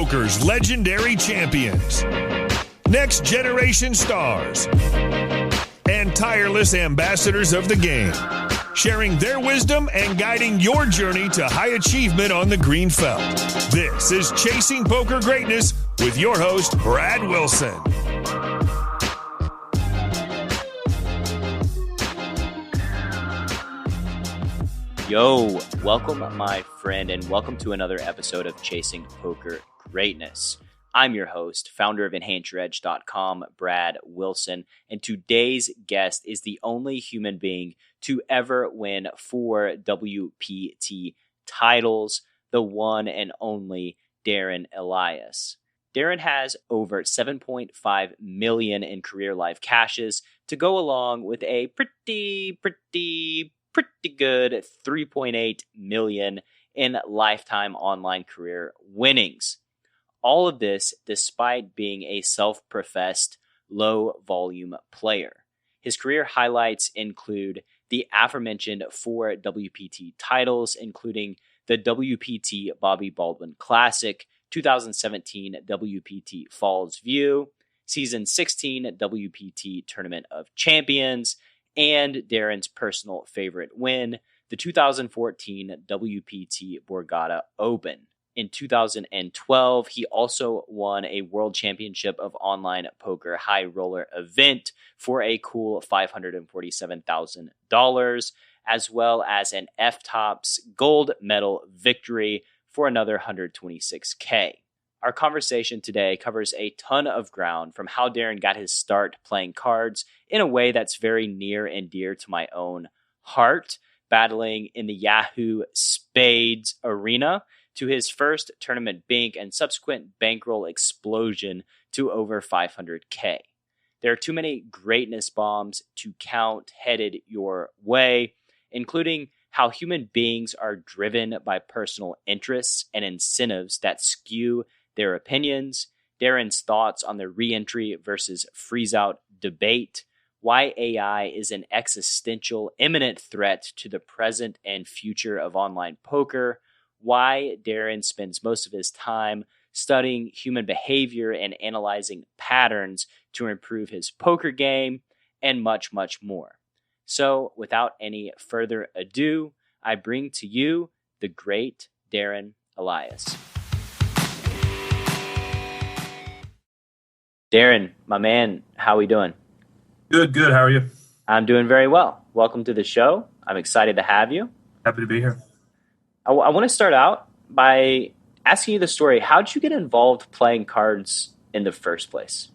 poker's legendary champions, next generation stars, and tireless ambassadors of the game, sharing their wisdom and guiding your journey to high achievement on the green felt. This is Chasing Poker Greatness with your host, Brad Wilson. Yo, welcome my friend, and welcome to another episode of Chasing Poker Greatness. I'm your host, founder of EnhanceYourEdge.com, Brad Wilson, and today's guest is the only human being to ever win 4 WPT titles, the one and only Darren Elias. Darren has over $7.5 million in career life cashes to go along with a pretty good $3.8 million in lifetime online career winnings. All of this despite being a self-professed low-volume player. His career highlights include the aforementioned 4 WPT titles, including the WPT Bobby Baldwin Classic, 2017 WPT Fallsview, Season 16 WPT Tournament of Champions, and Darren's personal favorite win, the 2014 WPT Borgata Open. In 2012, he also won a World Championship of Online Poker High Roller event for a cool $547,000, as well as an FTOPs gold medal victory for another $126K. Our conversation today covers a ton of ground, from how Darren got his start playing cards in a way that's very near and dear to my own heart, battling in the Yahoo Spades arena, to his first tournament bink and subsequent bankroll explosion to over $500K. There are too many greatness bombs to count headed your way, including how human beings are driven by personal interests and incentives that skew their opinions, Darren's thoughts on the reentry versus freezeout debate, why AI is an existential, imminent threat to the present and future of online poker, why Darren spends most of his time studying human behavior and analyzing patterns to improve his poker game, and much, much more. So, without any further ado, I bring to you the great Darren Elias. Darren, my man, how we doing? Good. How are you? I'm doing very well. Welcome to the show. I'm excited to have you. Happy to be here. I want to start out by asking you the story. How did you get involved playing cards in the first place?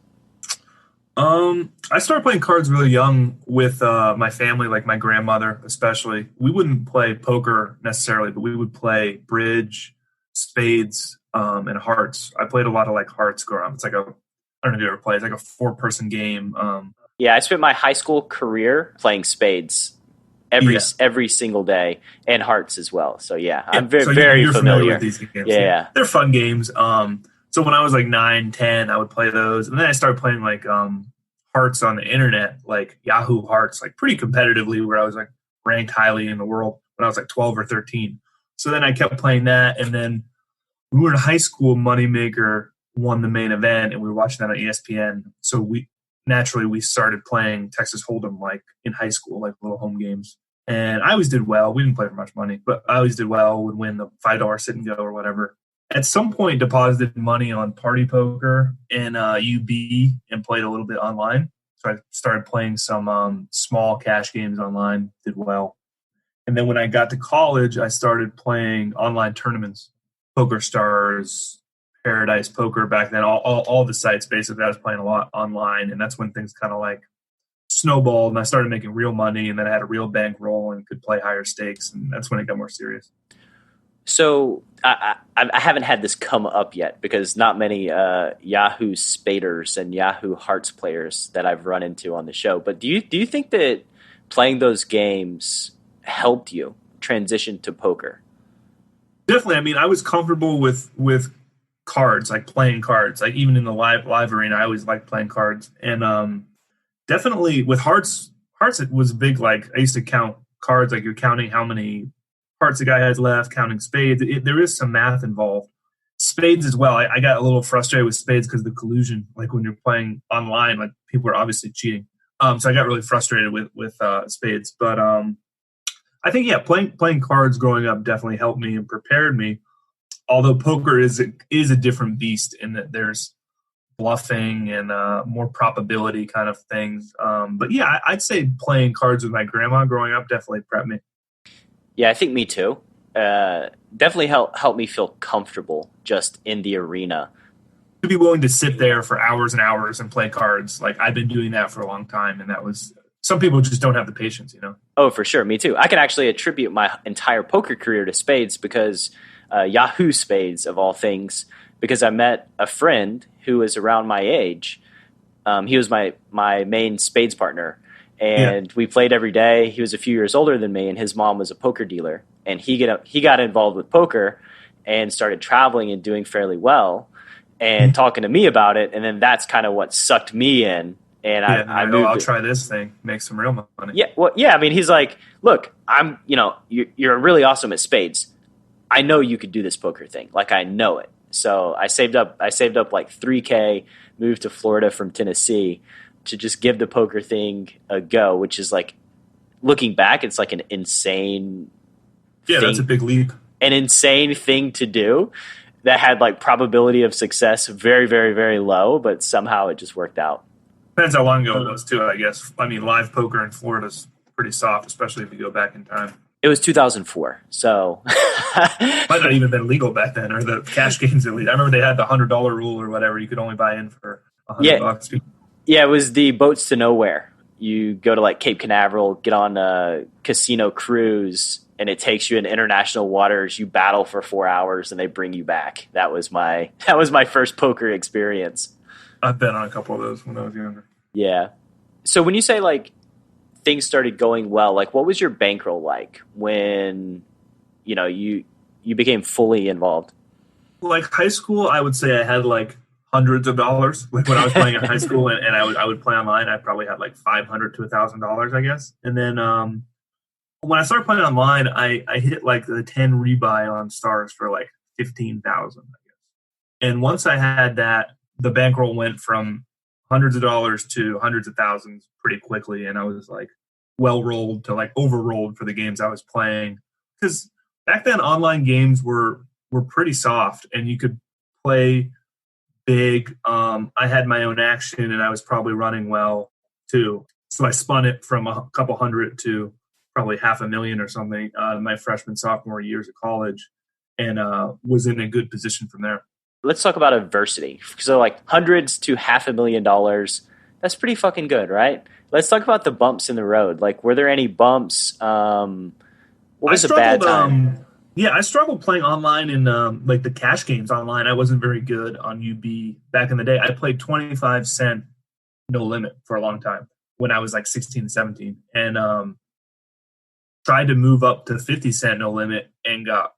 I started playing cards really young with my family, like my grandmother especially. We wouldn't play poker necessarily, but we would play bridge, spades, and hearts. I played a lot of hearts growing up. It's like I don't know if you ever played. It's like a 4-person game. Yeah, I spent my high school career playing spades every single day, and hearts as well. So yeah, I'm very familiar with these games. Yeah. They're fun games. So when I was 9, 10, I would play those, and then I started playing hearts on the internet, like Yahoo Hearts, pretty competitively, where I was ranked highly in the world when I was 12 or 13. So then I kept playing that, and then we were in high school. Moneymaker won the main event, and we were watching that on ESPN. So we started playing Texas Hold'em in high school, little home games. And I always did well. We didn't play for much money, but I always did well. Would win the $5 sit and go or whatever. At some point, deposited money on Party Poker and UB and played a little bit online. So I started playing some small cash games online. Did well. And then when I got to college, I started playing online tournaments, Poker Stars, Paradise Poker back then, all the sites basically. I was playing a lot online, and that's when things kind of snowballed, and I started making real money, and then I had a real bankroll and could play higher stakes, and that's when it got more serious. So I haven't had this come up yet, because not many Yahoo Spaders and Yahoo Hearts players that I've run into on the show. But do you think that playing those games helped you transition to poker? Definitely. I mean, I was comfortable with cards, playing cards, even in the live arena. I always liked playing cards, and definitely with hearts it was big. I used to count cards, you're counting how many hearts the guy has left, counting spades. There is some math involved. spades as well. I got a little frustrated with spades because of the collusion. Like when you're playing online, like people are obviously cheating. So I got really frustrated with spades. But I think playing cards growing up definitely helped me and prepared me. Although poker is a different beast in that there's bluffing and more probability kind of things. But yeah, I'd say playing cards with my grandma growing up definitely prepped me. Yeah, I think me too. Definitely helped me feel comfortable just in the arena. To be willing to sit there for hours and hours and play cards, like I've been doing that for a long time, and that was some people just don't have the patience, you know. Oh, for sure, me too. I can actually attribute my entire poker career to spades because Yahoo spades of all things. Because I met a friend who was around my age. He was my main spades partner, and we played every day. He was a few years older than me, and his mom was a poker dealer. And he got involved with poker and started traveling and doing fairly well and talking to me about it. And then that's kind of what sucked me in. And I moved. I'll try this thing, make some real money. Yeah, well, yeah. I mean, he's like, look, you're really awesome at spades. I know you could do this poker thing. Like, I know it. So I saved up like $3,000, moved to Florida from Tennessee to just give the poker thing a go, which is like, looking back, it's like an insane thing, that's a big leap. An insane thing to do that had like probability of success very, very, very low, but somehow it just worked out. Depends how long ago it was too, I guess. I mean, live poker in Florida is pretty soft, especially if you go back in time. It was 2004, so might not even been legal back then, or the cash games at least. I remember they had the $100 rule or whatever. You could only buy in for $100. Yeah, it was the boats to nowhere. You go to like Cape Canaveral, get on a casino cruise, and it takes you in international waters. You battle for 4 hours, and they bring you back. That was my first poker experience. I've been on a couple of those when I was younger. Yeah. So when you say like things started going well, like what was your bankroll like when you became fully involved? Like high school, I would say I had like hundreds of dollars. Like when I was playing in high school and I would play online, I probably had like $500 to $1,000, I guess. And then when I started playing online, I hit like the 10 rebuy on stars for like 15,000, I guess. And once I had that, the bankroll went from hundreds of dollars to hundreds of thousands pretty quickly. And I was like well rolled to like over rolled for the games I was playing. Because back then online games were pretty soft and you could play big. I had my own action and I was probably running well too. So I spun it from a couple hundred to probably $500,000 or something my freshman, sophomore years of college, and was in a good position from there. Let's talk about adversity. So like hundreds to $500,000, that's pretty fucking good, right? Let's talk about the bumps in the road. Like, were there any bumps? What was a bad time? I struggled playing online in like the cash games online. I wasn't very good on UB back in the day. I played 25 cent no limit for a long time when I was like 16, 17, and tried to move up to 50 cent no limit and got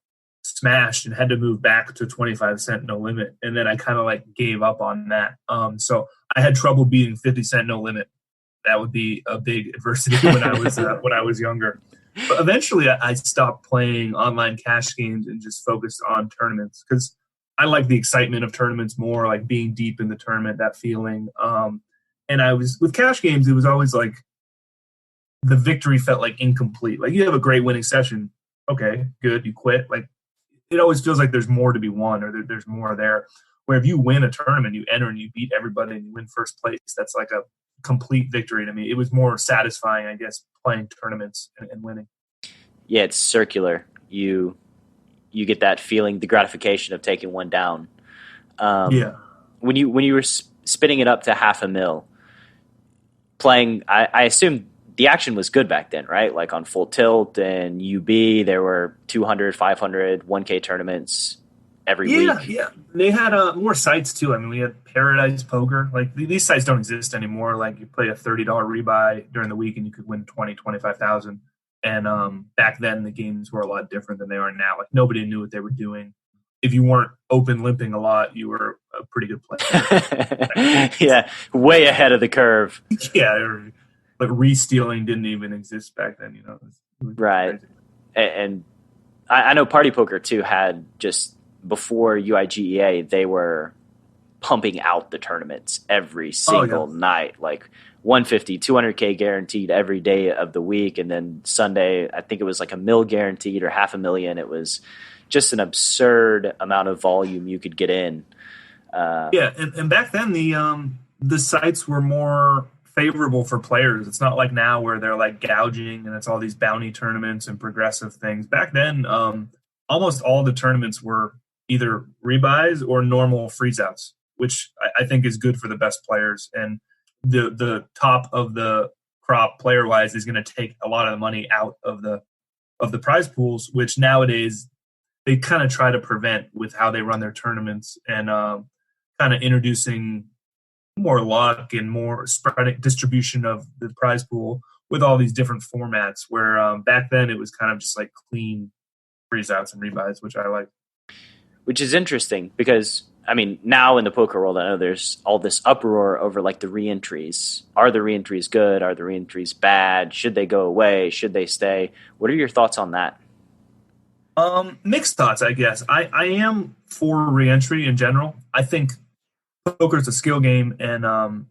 smashed and had to move back to 25 cent no limit. And then I kind of like gave up on that. So I had trouble beating 50 cent no limit. That would be a big adversity when I was younger. But eventually I stopped playing online cash games and just focused on tournaments because I like the excitement of tournaments more, like being deep in the tournament, that feeling. And I was with cash games, it was always like the victory felt like incomplete. Like you have a great winning session. Okay, good. You quit. Like it always feels like there's more to be won or there's more there. Where if you win a tournament, you enter and you beat everybody and you win first place. That's like a complete victory to me. It was more satisfying, I guess, playing tournaments and winning. Yeah, it's circular. You get that feeling, the gratification of taking one down. When you were spinning it up to $500,000, playing, I assume the action was good back then, right? Like on Full Tilt and UB, there were 200, 500, 1K tournaments every week. Yeah. They had more sites too. I mean, we had Paradise Poker. Like these sites don't exist anymore. Like you play a $30 rebuy during the week and you could win 20, 25,000. And back then the games were a lot different than they are now. Like nobody knew what they were doing. If you weren't open limping a lot, you were a pretty good player. Yeah, way ahead of the curve. Yeah, like re-stealing didn't even exist back then, It was right. Crazy. And I know Party Poker too had just before UIGEA, they were pumping out the tournaments every single night, like 150, 200K guaranteed every day of the week. And then Sunday, I think it was like $1 million guaranteed or $500,000. It was just an absurd amount of volume you could get in. And back then the sites were more favorable for players. It's not like now where they're like gouging and it's all these bounty tournaments and progressive things. Back then, almost all the tournaments were either rebuys or normal freezeouts, which I think is good for the best players. And the top of the crop player wise is going to take a lot of the money out of the prize pools, which nowadays they kind of try to prevent with how they run their tournaments and kind of introducing more luck and more spreading distribution of the prize pool with all these different formats, where back then it was kind of just like clean freezeouts and rebuys, which I like. Which is interesting because, I mean, now in the poker world, I know there's all this uproar over like the reentries. Are the reentries good? Are the reentries bad? Should they go away? Should they stay? What are your thoughts on that? Mixed thoughts, I guess. I am for reentry in general. I think poker is a skill game, and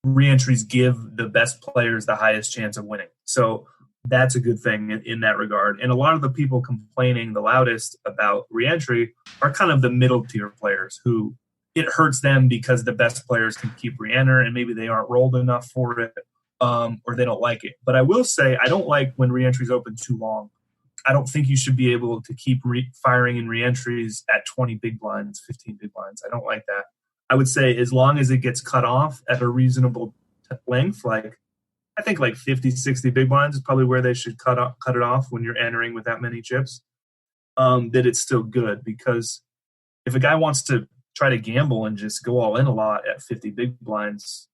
reentries give the best players the highest chance of winning. So that's a good thing in that regard. And a lot of the people complaining the loudest about reentry are kind of the middle tier players who it hurts them because the best players can keep reenter and maybe they aren't rolled enough for it, or they don't like it. But I will say I don't like when reentries open too long. I don't think you should be able to keep firing in reentries at 20 big blinds, 15 big blinds. I don't like that. I would say as long as it gets cut off at a reasonable length, like I think like 50, 60 big blinds is probably where they should cut it off when you're entering with that many chips, that it's still good. Because if a guy wants to try to gamble and just go all in a lot at 50 big blinds,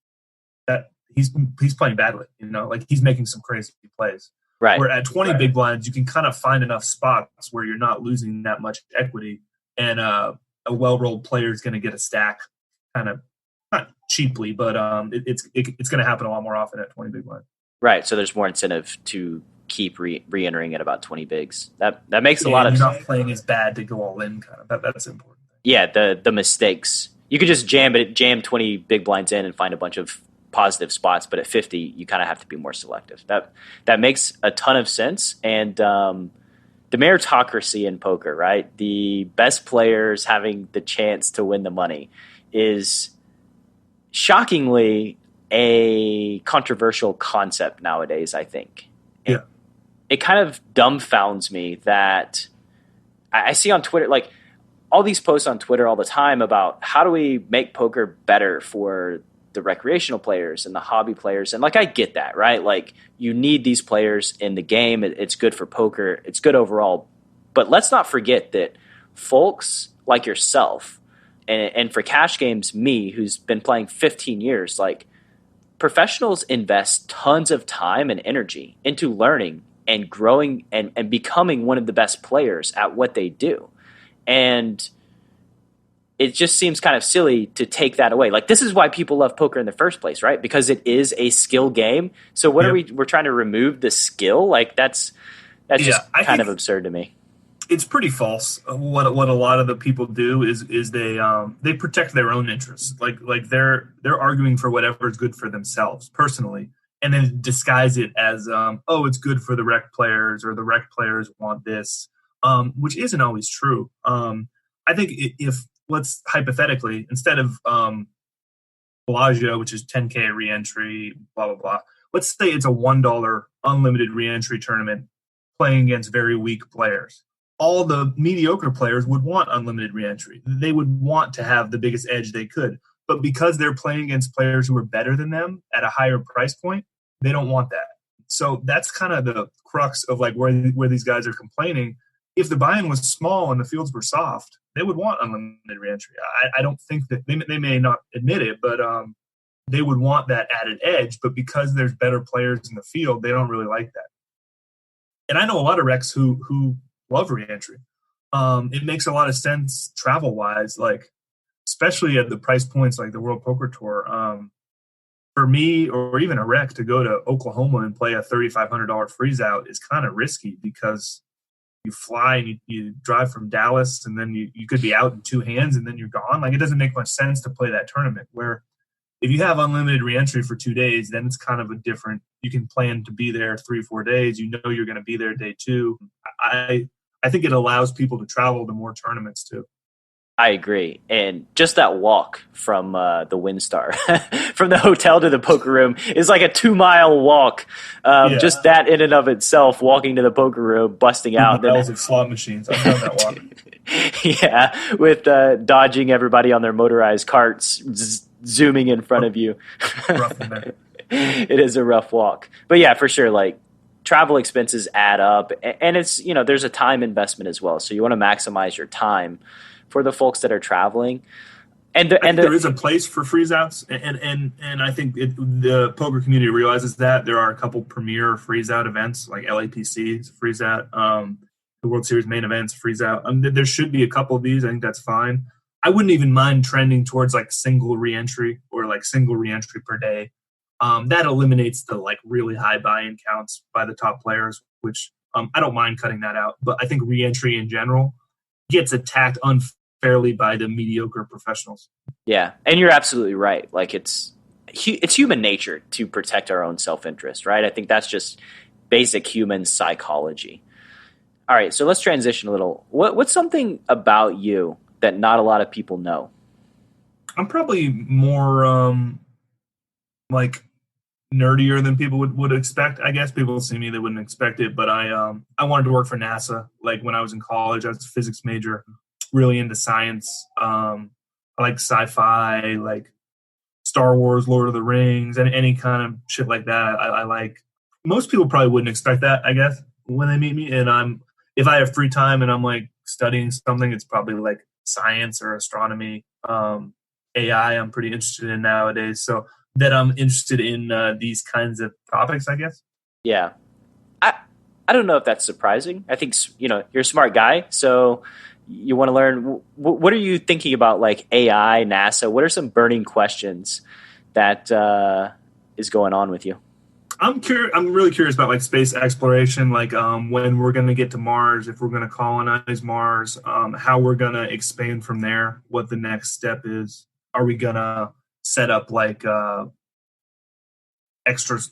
that he's playing badly, like he's making some crazy plays. Right. Where at 20 big blinds, you can kind of find enough spots where you're not losing that much equity, and a well-rolled player is going to get a stack kind of not cheaply, but it's going to happen a lot more often at 20 big blinds. Right. So there's more incentive to keep re-entering at about 20 bigs. That makes a lot of sense. You're not playing as bad to go all in, kind of. That's important. Yeah, the mistakes. You could just jam 20 big blinds in and find a bunch of positive spots, but at 50, you kind of have to be more selective. That makes a ton of sense. And the meritocracy in poker, right? The best players having the chance to win the money is shockingly a controversial concept nowadays, I think. Yeah. It kind of dumbfounds me that I see on Twitter, like all these posts on Twitter all the time about how do we make poker better for the recreational players and the hobby players. And like, I get that, right? Like you need these players in the game. It's good for poker. It's good overall. But let's not forget that folks like yourself and for cash games, me, who's been playing 15 years, like professionals invest tons of time and energy into learning and growing and becoming one of the best players at what they do. And it just seems kind of silly to take that away. Like this is why people love poker in the first place, right? Because it is a skill game. So what are we're trying to remove the skill? Like that's just kind of absurd to me. It's pretty false. What a lot of the people do is they protect their own interests. Like they're arguing for whatever is good for themselves personally, and then disguise it as it's good for the rec players, or the rec players want this, which isn't always true. I think if let's hypothetically, instead of Bellagio, which is 10K reentry, blah blah blah, let's say it's a $1 unlimited reentry tournament playing against very weak players. All the mediocre players would want unlimited reentry. They would want to have the biggest edge they could. But because they're playing against players who are better than them at a higher price point, they don't want that. So that's kind of the crux of like where these guys are complaining. If the buy-in was small and the fields were soft, they would want unlimited reentry. I don't think that they may not admit it, but they would want that added edge. But because there's better players in the field, they don't really like that. And I know a lot of recs who love reentry. It makes a lot of sense travel-wise, like especially at the price points like the World Poker Tour. For me, or even a rec, to go to Oklahoma and play a $3,500 freeze out is kind of risky because you fly and you drive from Dallas, and then you could be out in 2 hands and then you're gone. Like, it doesn't make much sense to play that tournament. Where if you have unlimited reentry for 2 days, then it's kind of a different, you can plan to be there 3-4 days. You know you're going to be there day 2. I think it allows people to travel to more tournaments too. I agree. And just that walk from the WinStar, from the hotel to the poker room, is like a 2-mile walk. Just that in and of itself, walking to the poker room, busting out. Miles of slot machines. I've done that walk. Yeah, with dodging everybody on their motorized carts, zooming in front of you. Rough in there. It is a rough walk. But yeah, for sure, like, travel expenses add up. And it's, there's a time investment as well. So you want to maximize your time for the folks that are traveling. And there is a place for freezeouts, and I think the poker community realizes that. There are a couple premier freezeout events, like LAPC is a freezeout, the World Series main events freezeout. There should be a couple of these. I think that's fine. I wouldn't even mind trending towards like single reentry or like single reentry per day. That eliminates the like really high buy-in counts by the top players, which I don't mind cutting that out. But I think reentry in general gets attacked unfairly by the mediocre professionals. Yeah, and you're absolutely right. Like, it's human nature to protect our own self-interest, right? I think that's just basic human psychology. All right, so let's transition a little. What's something about you that not a lot of people know? I'm probably more like nerdier than people would expect. I guess people see me, they wouldn't expect it, but I wanted to work for NASA. Like, when I was in college, I was a physics major, really into science. I like sci-fi, like Star Wars, Lord of the Rings, and any kind of shit like that. I like. Most people probably wouldn't expect that, I guess, when they meet me. And if I have free time and I'm like studying something, it's probably like science or astronomy. AI, I'm pretty interested in nowadays. So that I'm interested in these kinds of topics, I guess. Yeah. I don't know if that's surprising. I think, you're a smart guy, so you want to learn. What are you thinking about, like AI, NASA? What are some burning questions that is going on with you? I'm really curious about like space exploration, like when we're going to get to Mars, if we're going to colonize Mars, how we're going to expand from there, what the next step is. Are we going to set up like extras?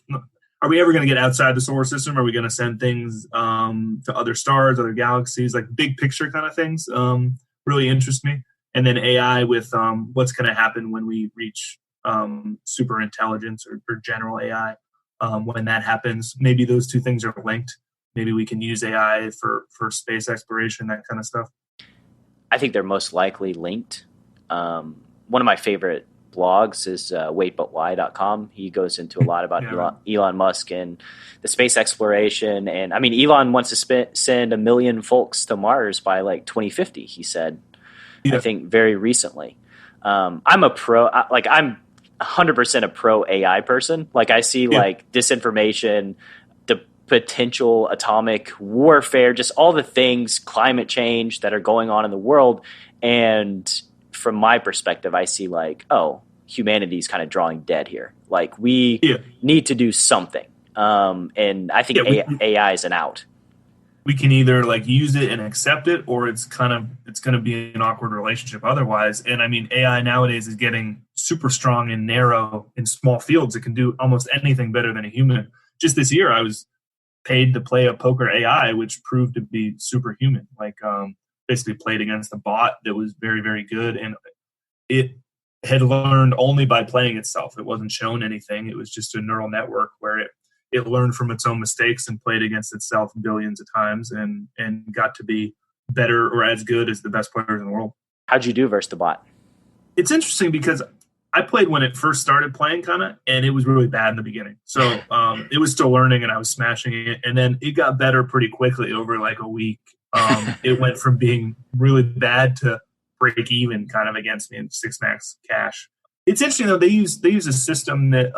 Are we ever going to get outside the solar system? Are we going to send things to other stars, other galaxies, like big picture kind of things? Really interest me. And then AI with what's going to happen when we reach super intelligence or general AI. When that happens, maybe those two things are linked. Maybe we can use AI for space exploration, that kind of stuff. I think they're most likely linked. One of my favorite blogs is waitbutwhy.com. He goes into a lot about Elon Musk and the space exploration. And I mean, Elon wants to send 1 million folks to Mars by like 2050, he said, I think very recently. I'm a pro, I'm 100% a pro AI person. Like, I see like disinformation, the potential atomic warfare, just all the things, climate change that are going on in the world. And from my perspective, I see like, oh, humanity's kind of drawing dead here. Like, we need to do something. And I think AI is an out. We can either like use it and accept it, or it's going to be an awkward relationship otherwise. And I mean, AI nowadays is getting super strong and narrow in small fields. It can do almost anything better than a human. Just this year, I was paid to play a poker AI, which proved to be superhuman. Like, basically played against a bot that was very, very good. And it had learned only by playing itself. It wasn't shown anything. It was just a neural network where it learned from its own mistakes and played against itself billions of times and got to be better or as good as the best players in the world. How'd you do versus the bot? It's interesting because I played when it first started playing and it was really bad in the beginning. So it was still learning and I was smashing it. And then it got better pretty quickly over like a week. It went from being really bad to break even kind of against me in 6 max cash. It's interesting though, they use a system that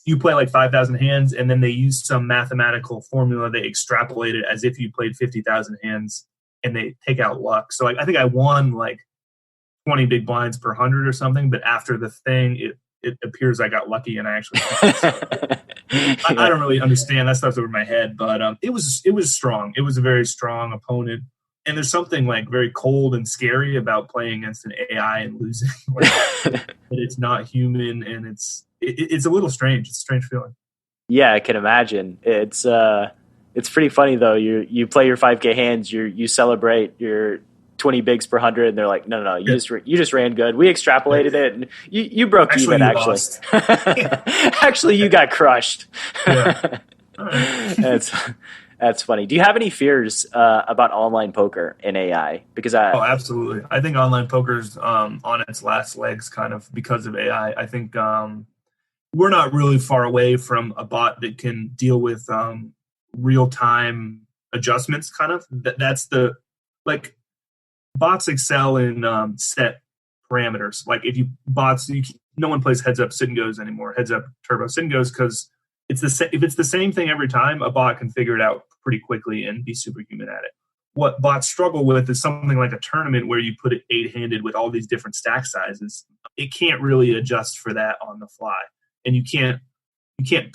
you play like 5,000 hands, and then they use some mathematical formula. They extrapolate it as if you played 50,000 hands, and they take out luck. So like, I think I won like 20 big blinds per 100 or something, but after the thing, it appears I got lucky and I actually won. So, I don't really understand that stuff's over my head, but it was strong. It was a very strong opponent. And there's something like very cold and scary about playing against an AI and losing. That it's not human, and it's a little strange. It's a strange feeling. Yeah, I can imagine. It's pretty funny though. You play your 5K hands, you celebrate your 20 bigs per 100, and they're like, no, you just ran good. We extrapolated it, and you broke even. Actually, actually, you got crushed. Yeah. All right. That's funny. Do you have any fears about online poker in AI? Because absolutely. I think online poker's on its last legs, kind of because of AI. I think we're not really far away from a bot that can deal with real time adjustments. Kind of that's the like. Bots excel in set parameters. Like if no one plays heads up sit and goes anymore. Heads up turbo sit and goes because if it's the same thing every time, a bot can figure it out pretty quickly and be superhuman at it. What bots struggle with is something like a tournament where you put it 8-handed with all these different stack sizes. It can't really adjust for that on the fly, and you can't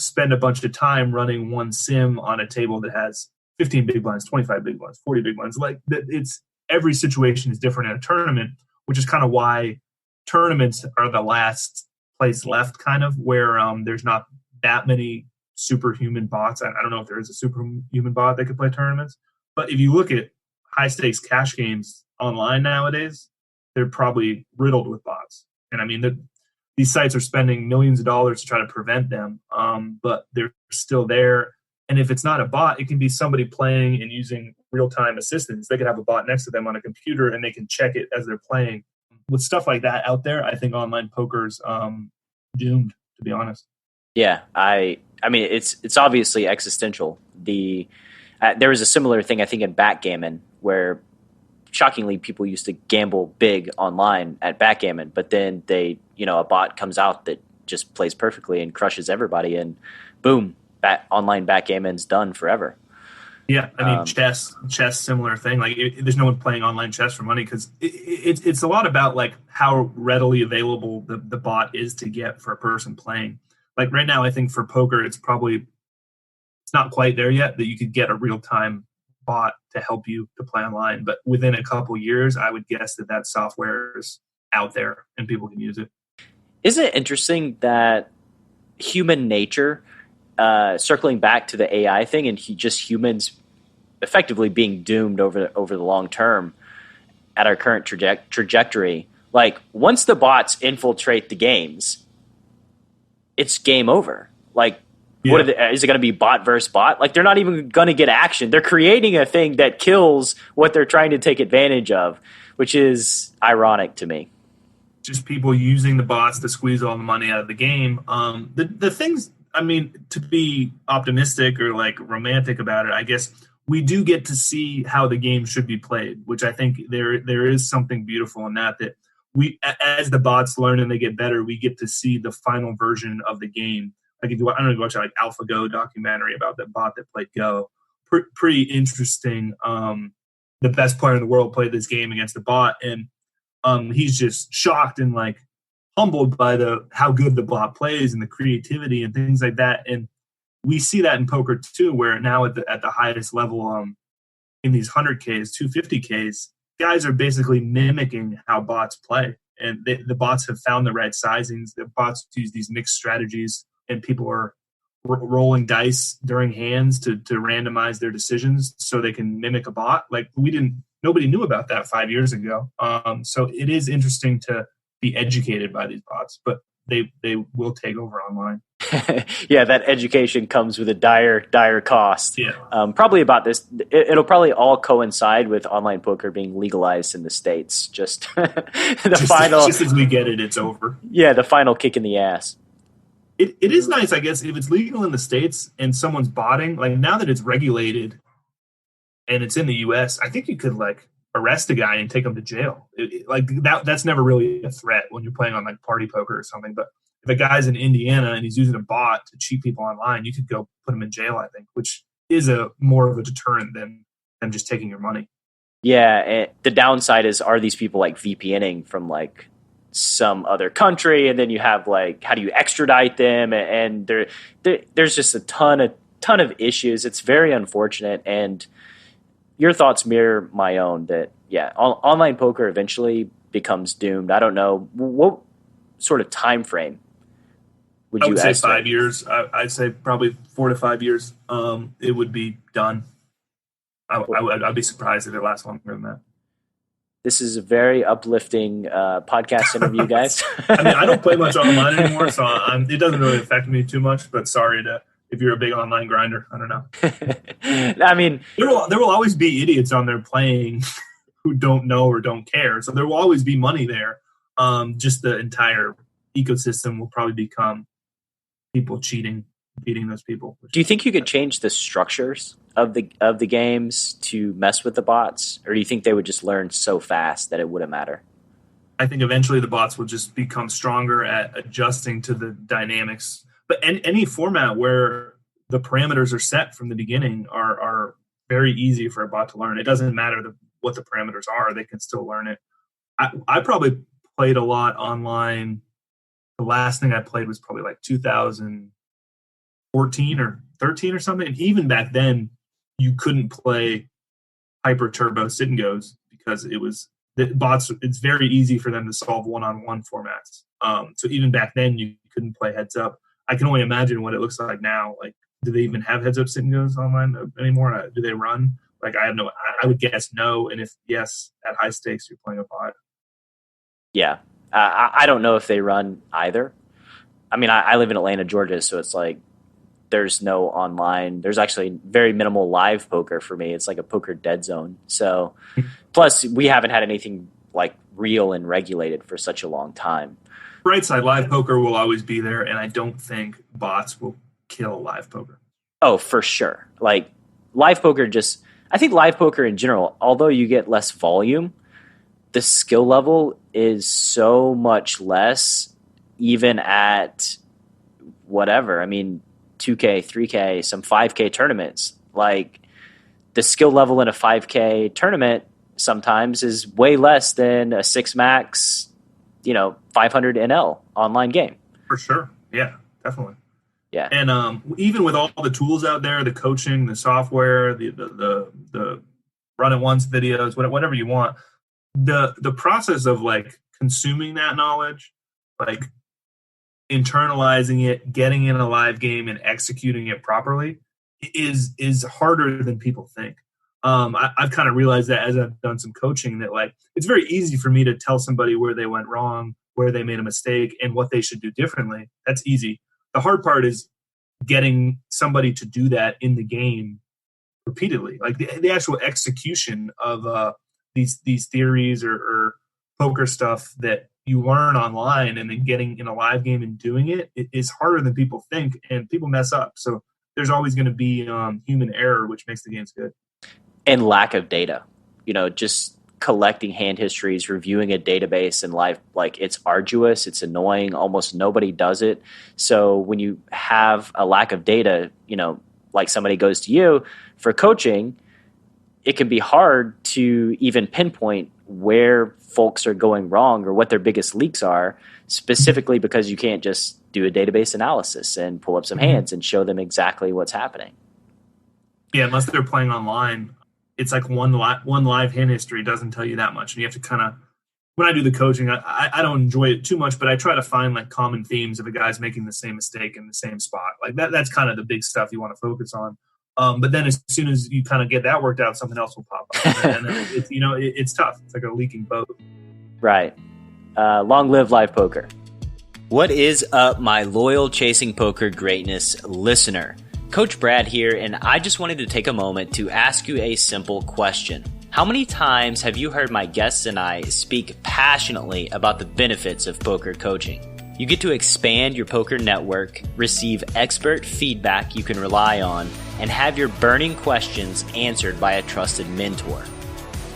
spend a bunch of time running one sim on a table that has 15 big blinds, 25 big blinds, 40 big blinds. Like it's every situation is different in a tournament, which is kind of why tournaments are the last place left, kind of where there's not that many superhuman bots. I don't know if there is a superhuman bot that could play tournaments, but if you look at high stakes cash games online nowadays, they're probably riddled with bots. And I mean, these sites are spending millions of dollars to try to prevent them, but they're still there. And if it's not a bot, it can be somebody playing and using real-time assistance. They could have a bot next to them on a computer, and they can check it as they're playing. With stuff like that out there, I think online poker's doomed, to be honest. Yeah, I mean, it's obviously existential. There was a similar thing, I think, in backgammon, where shockingly people used to gamble big online at backgammon, but then a bot comes out that just plays perfectly and crushes everybody, and boom. Online backgammon's done forever. Yeah, I mean, chess, similar thing. Like, there's no one playing online chess for money because it's a lot about like how readily available the bot is to get for a person playing. Like right now, I think for poker, it's not quite there yet that you could get a real time bot to help you to play online. But within a couple years, I would guess that software is out there and people can use it. Isn't it interesting that human nature? Circling back to the AI thing and humans effectively being doomed over the long term at our current trajectory. Like once the bots infiltrate the games, it's game over. Like, is it going to be bot versus bot? Like they're not even going to get action. They're creating a thing that kills what they're trying to take advantage of, which is ironic to me. Just people using the bots to squeeze all the money out of the game. The things. I mean, to be optimistic or like romantic about it, I guess we do get to see how the game should be played, which I think there is something beautiful in that we, as the bots learn and they get better, we get to see the final version of the game. Like I don't know if you watch like AlphaGo documentary about that bot that played Go. Pretty interesting. The best player in the world played this game against the bot, and he's just shocked and like humbled by how good the bot plays and the creativity and things like that. And we see that in poker too, where now at the highest level, in these 100Ks, 250Ks, guys are basically mimicking how bots play. And the bots have found the right sizings. The bots use these mixed strategies, and people are rolling dice during hands to randomize their decisions so they can mimic a bot. Like nobody knew about that 5 years ago. So it is interesting to be educated by these bots, but they will take over online. Yeah, that education comes with a dire cost. Yeah. Probably about this. It'll probably all coincide with online poker being legalized in the States. Just just as we get it, it's over. Yeah, the final kick in the ass. It is nice, I guess, if it's legal in the States and someone's botting. Like now that it's regulated and it's in the U.S., I think you could like arrest a guy and take him to jail. That's never really a threat when you're playing on like party poker or something. But if a guy's in Indiana and he's using a bot to cheat people online, you could go put him in jail, I think, which is more of a deterrent than just taking your money. Yeah, the downside is, are these people like VPNing from like some other country, and then you have like, how do you extradite them? And there's just a ton of issues. It's very unfortunate, and your thoughts mirror my own that, yeah, online poker eventually becomes doomed. I don't know. What sort of time frame would you say estimate? 5 years. I'd say probably 4 to 5 years. It would be done. I'd be surprised if it lasts longer than that. This is a very uplifting podcast interview, guys. I mean, I don't play much online anymore, so it doesn't really affect me too much, but sorry if you're a big online grinder. I don't know. I mean, there will always be idiots on there playing who don't know or don't care. So there will always be money there. Just the entire ecosystem will probably become people beating those people. Do you think you could change the structures of the games to mess with the bots, or do you think they would just learn so fast that it wouldn't matter? I think eventually the bots will just become stronger at adjusting to the dynamics. But any format where the parameters are set from the beginning are very easy for a bot to learn. It doesn't matter what the parameters are; they can still learn it. I probably played a lot online. The last thing I played was probably like 2014 or 13 or something. And even back then, you couldn't play hyper turbo sit and goes because the bots. It's very easy for them to solve one-on-one formats. So even back then, you couldn't play heads up. I can only imagine what it looks like now. Like, do they even have heads up sit and goes online anymore? Do they run? Like, I would guess no. And if yes, at high stakes, you're playing a bot. Yeah. I don't know if they run either. I mean, I live in Atlanta, Georgia, so it's like there's no online. There's actually very minimal live poker for me. It's like a poker dead zone. So, plus we haven't had anything like real and regulated for such a long time. Right side, live poker will always be there, and I don't think bots will kill live poker. Oh, for sure. Like live poker I think live poker in general, although you get less volume, the skill level is so much less, even at whatever. I mean, 2K, 3K, some 5K tournaments. Like, the skill level in a 5K tournament sometimes is way less than a 6 max, 500 NL online game. For sure. Yeah, definitely. Yeah. And even with all the tools out there, the coaching, the software, the run it once videos, whatever you want, the process of like consuming that knowledge, like internalizing it, getting in a live game and executing it properly is harder than people think. I've kind of realized that as I've done some coaching, that like it's very easy for me to tell somebody where they went wrong, where they made a mistake, and what they should do differently. That's easy. The hard part is getting somebody to do that in the game repeatedly, like the actual execution of these theories or poker stuff that you learn online, and then getting in a live game and doing it is harder than people think, and people mess up. So there's always going to be human error, which makes the games good. And lack of data, just collecting hand histories, reviewing a database in live, like it's arduous, it's annoying, almost nobody does it. So when you have a lack of data, like somebody goes to you for coaching, it can be hard to even pinpoint where folks are going wrong or what their biggest leaks are, specifically because you can't just do a database analysis and pull up some hands and show them exactly what's happening. Yeah, unless they're playing online, it's like one live hand history doesn't tell you that much. And you have to kind of, when I do the coaching, I don't enjoy it too much, but I try to find like common themes of a guy's making the same mistake in the same spot. Like that's kind of the big stuff you want to focus on. But then as soon as you kind of get that worked out, something else will pop up. And it's, it's tough. It's like a leaking boat. Right. Long live live poker. What is up, my loyal Chasing Poker Greatness listener? Coach Brad here, and I just wanted to take a moment to ask you a simple question. How many times have you heard my guests and I speak passionately about the benefits of poker coaching? You get to expand your poker network, receive expert feedback you can rely on, and have your burning questions answered by a trusted mentor.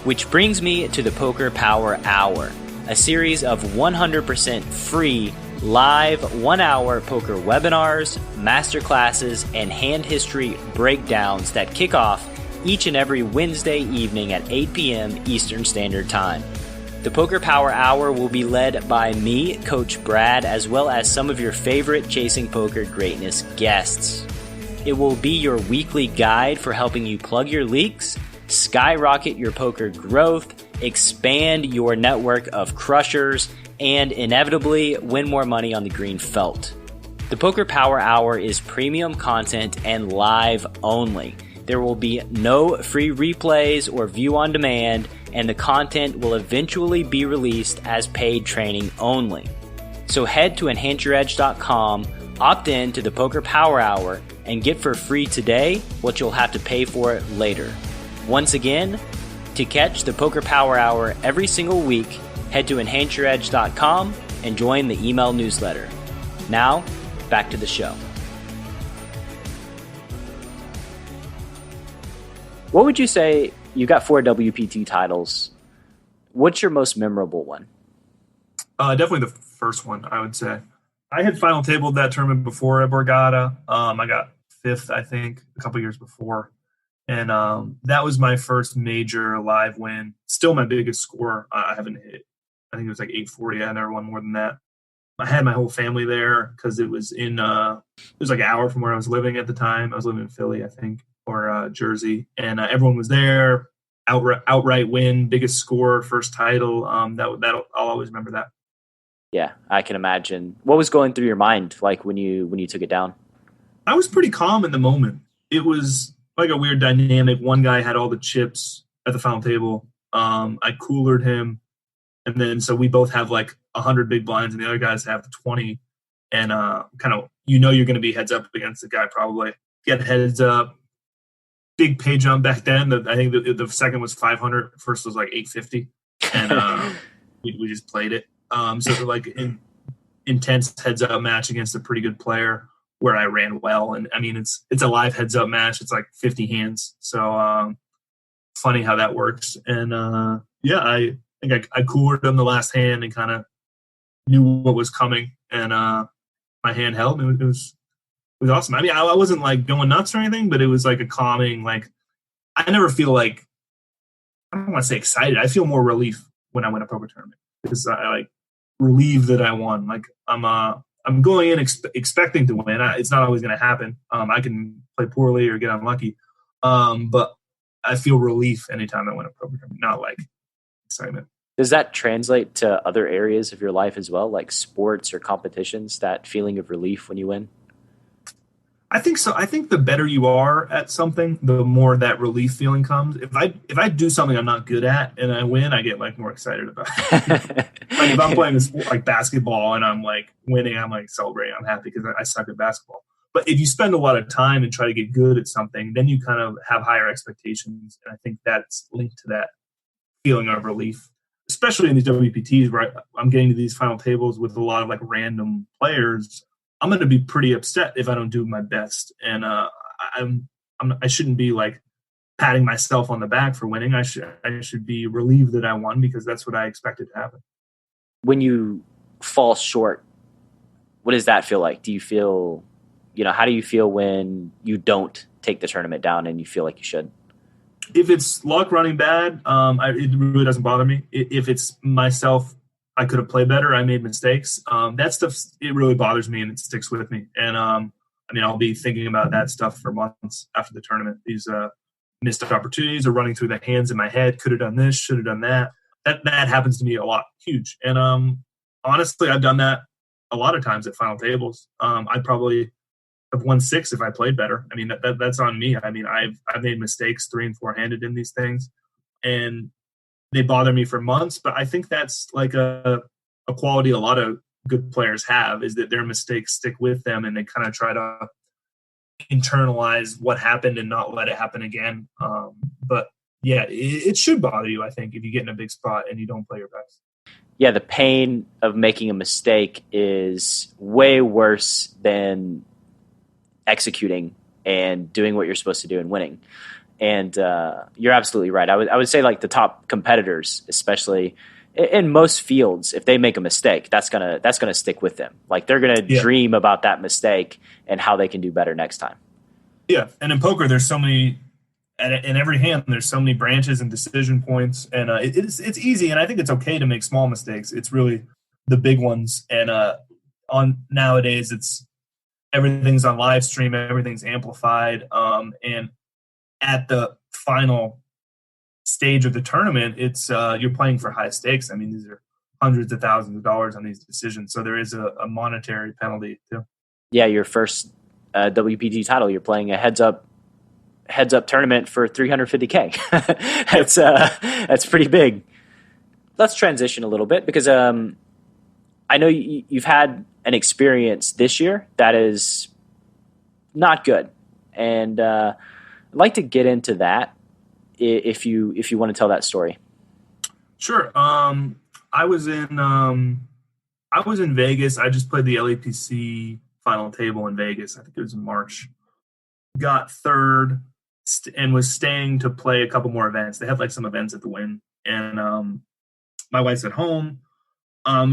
Which brings me to the Poker Power Hour, a series of 100% free live 1-hour poker webinars, masterclasses, and hand history breakdowns that kick off each and every Wednesday evening at 8 p.m. Eastern Standard Time. The Poker Power Hour will be led by me, Coach Brad, as well as some of your favorite Chasing Poker Greatness guests. It will be your weekly guide for helping you plug your leaks, skyrocket your poker growth, expand your network of crushers, and inevitably win more money on the green felt. The Poker Power Hour is premium content and live only. There will be no free replays or view on demand, and the content will eventually be released as paid training only. So head to enhanceyouredge.com, opt in to the Poker Power Hour, and get for free today what you'll have to pay for it later. Once again, to catch the Poker Power Hour every single week, head to enhanceyouredge.com and join the email newsletter. Now, back to the show. What would you say? You got 4 WPT titles. What's your most memorable one? Definitely the first one, I would say. I had final tabled that tournament before at Borgata. I got 5th, I think, a couple years before. And that was my first major live win. Still my biggest score. I haven't hit. I think it was like 840. I never won more than that. I had my whole family there because it was in it was like an hour from where I was living at the time. I was living in Philly, I think, or Jersey, and everyone was there. Outright win, biggest score, first title. I'll always remember that. Yeah, I can imagine. What was going through your mind like when you took it down? I was pretty calm in the moment. It was like a weird dynamic. One guy had all the chips at the final table. I coolered him, and then so we both have like 100 big blinds, and the other guys have 20. And kind of, you're going to be heads up against the guy probably. Get heads up. Big pay jump back then. I think the second was 500. First was like 850, and we just played it. So like intense heads up match against a pretty good player where I ran well, and I mean it's a live heads up match. It's like 50 hands, so funny how that works. And I think I coolered him the last hand and kind of knew what was coming, and my hand held. And it was awesome. I mean, I wasn't like going nuts or anything, but it was like a calming. Like I never feel like, I don't want to say excited. I feel more relief when I win a poker tournament because I like relieved that I won. Like I'm going in expecting to win. It's not always going to happen. I can play poorly or get unlucky, but I feel relief anytime I win a poker tournament, not like excitement. Does that translate to other areas of your life as well, like sports or competitions? That feeling of relief when you win? I think so. I think the better you are at something, the more that relief feeling comes. If I do something I'm not good at and I win, I get like more excited about it. Like if I'm playing a sport like basketball and I'm like winning, I'm like celebrating. I'm happy because I suck at basketball. But if you spend a lot of time and try to get good at something, then you kind of have higher expectations. And I think that's linked to that feeling of relief, especially in these WPTs where I'm getting to these final tables with a lot of like random players. I'm going to be pretty upset if I don't do my best. And I shouldn't be like patting myself on the back for winning. I should be relieved that I won because that's what I expected to happen. When you fall short, what does that feel like? Do you feel, how do you feel when you don't take the tournament down and you feel like you should? If it's luck running bad, it really doesn't bother me. If it's myself, I could have played better. I made mistakes. That stuff, it really bothers me and it sticks with me. And I'll be thinking about that stuff for months after the tournament. These missed opportunities are running through the hands in my head. Could have done this, should have done that. That happens to me a lot. Huge. And honestly, I've done that a lot of times at final tables. I'd probably have won 6 if I played better. I mean, that's on me. I mean, I've made mistakes 3 and 4 handed in these things. And they bother me for months, but I think that's like a quality a lot of good players have, is that their mistakes stick with them and they kind of try to internalize what happened and not let it happen again. But yeah, it should bother you, I think, if you get in a big spot and you don't play your best. Yeah, the pain of making a mistake is way worse than executing and doing what you're supposed to do and winning. And you're absolutely right. I would say like the top competitors, especially in most fields, if they make a mistake, that's gonna stick with them. Like they're gonna dream about that mistake and how they can do better next time. Yeah, and in poker, there's so many in every hand, there's so many branches and decision points, and it's easy, and I think it's okay to make small mistakes. It's really the big ones, and on nowadays, everything's on live stream, everything's amplified, and at the final stage of the tournament, it's you're playing for high stakes. I mean, these are hundreds of thousands of dollars on these decisions, so there is a monetary penalty too. Yeah, your first WPT title, you're playing a heads up tournament for $350K. That's pretty big. Let's transition a little bit because I know you've had an experience this year that is not good, and I'd like to get into that if you want to tell that story. Sure. I was in Vegas. I just played the LAPC final table in Vegas. I think it was in March. Got third and was staying to play a couple more events. They had like some events at the Wynn, and my wife's at home. I'm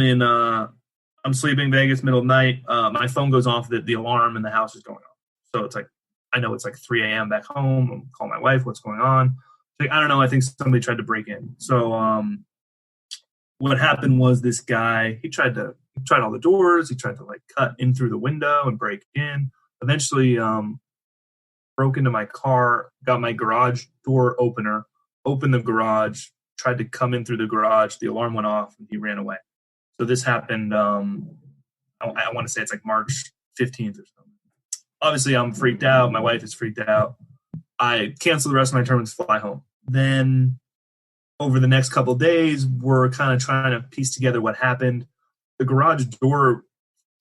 sleeping in Vegas, middle of the night. My phone goes off. The alarm in the house is going off. So it's like, I know it's like 3 a.m. back home. I'm calling my wife. What's going on? Like, I don't know. I think somebody tried to break in. So what happened was this guy, he tried all the doors. He tried to like cut in through the window and break in. Eventually broke into my car, got my garage door opener, opened the garage, tried to come in through the garage. The alarm went off and he ran away. So this happened, I want to say it's like March 15th or something. Obviously, I'm freaked out. My wife is freaked out. I canceled the rest of my tournaments, fly home. Then over the next couple of days, we're kind of trying to piece together what happened. The garage door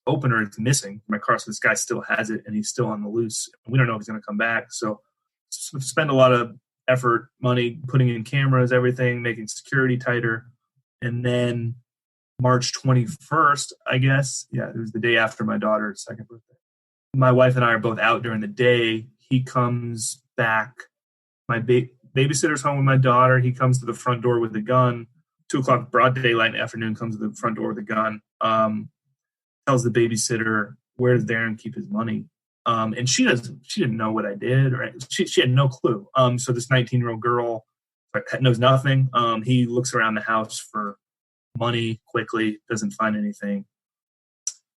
opener is missing from my car, so this guy still has it, and he's still on the loose. We don't know if he's going to come back. So spend a lot of effort, money, putting in cameras, everything, making security tighter. And then March 21st, I guess, it was the day after my daughter's second birthday. My wife and I are both out during the day. He comes back. My babysitter's home with my daughter. He comes to the front door with a gun. 2:00 broad daylight in the afternoon, comes to the front door with a gun. Tells the babysitter, where does Darren keep his money? And she didn't know what I did, or she had no clue. So this 19-year-old girl knows nothing. He looks around the house for money quickly, doesn't find anything.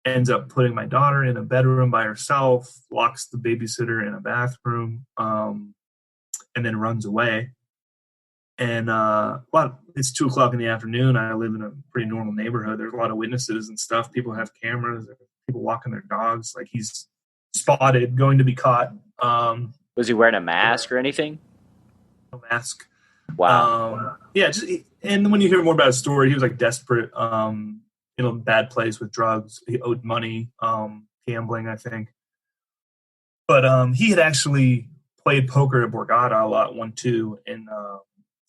Ends up putting my daughter in a bedroom by herself, locks the babysitter in a bathroom, and then runs away. And it's 2:00 in the afternoon. I live in a pretty normal neighborhood. There's a lot of witnesses and stuff. People have cameras. People walking their dogs. Like, he's spotted, going to be caught. Was he wearing a mask or anything? No mask. Wow. And when you hear more about his story, he was like desperate, in a bad place with drugs. He owed money, gambling, I think. But he had actually played poker at Borgata a lot, 1-2, and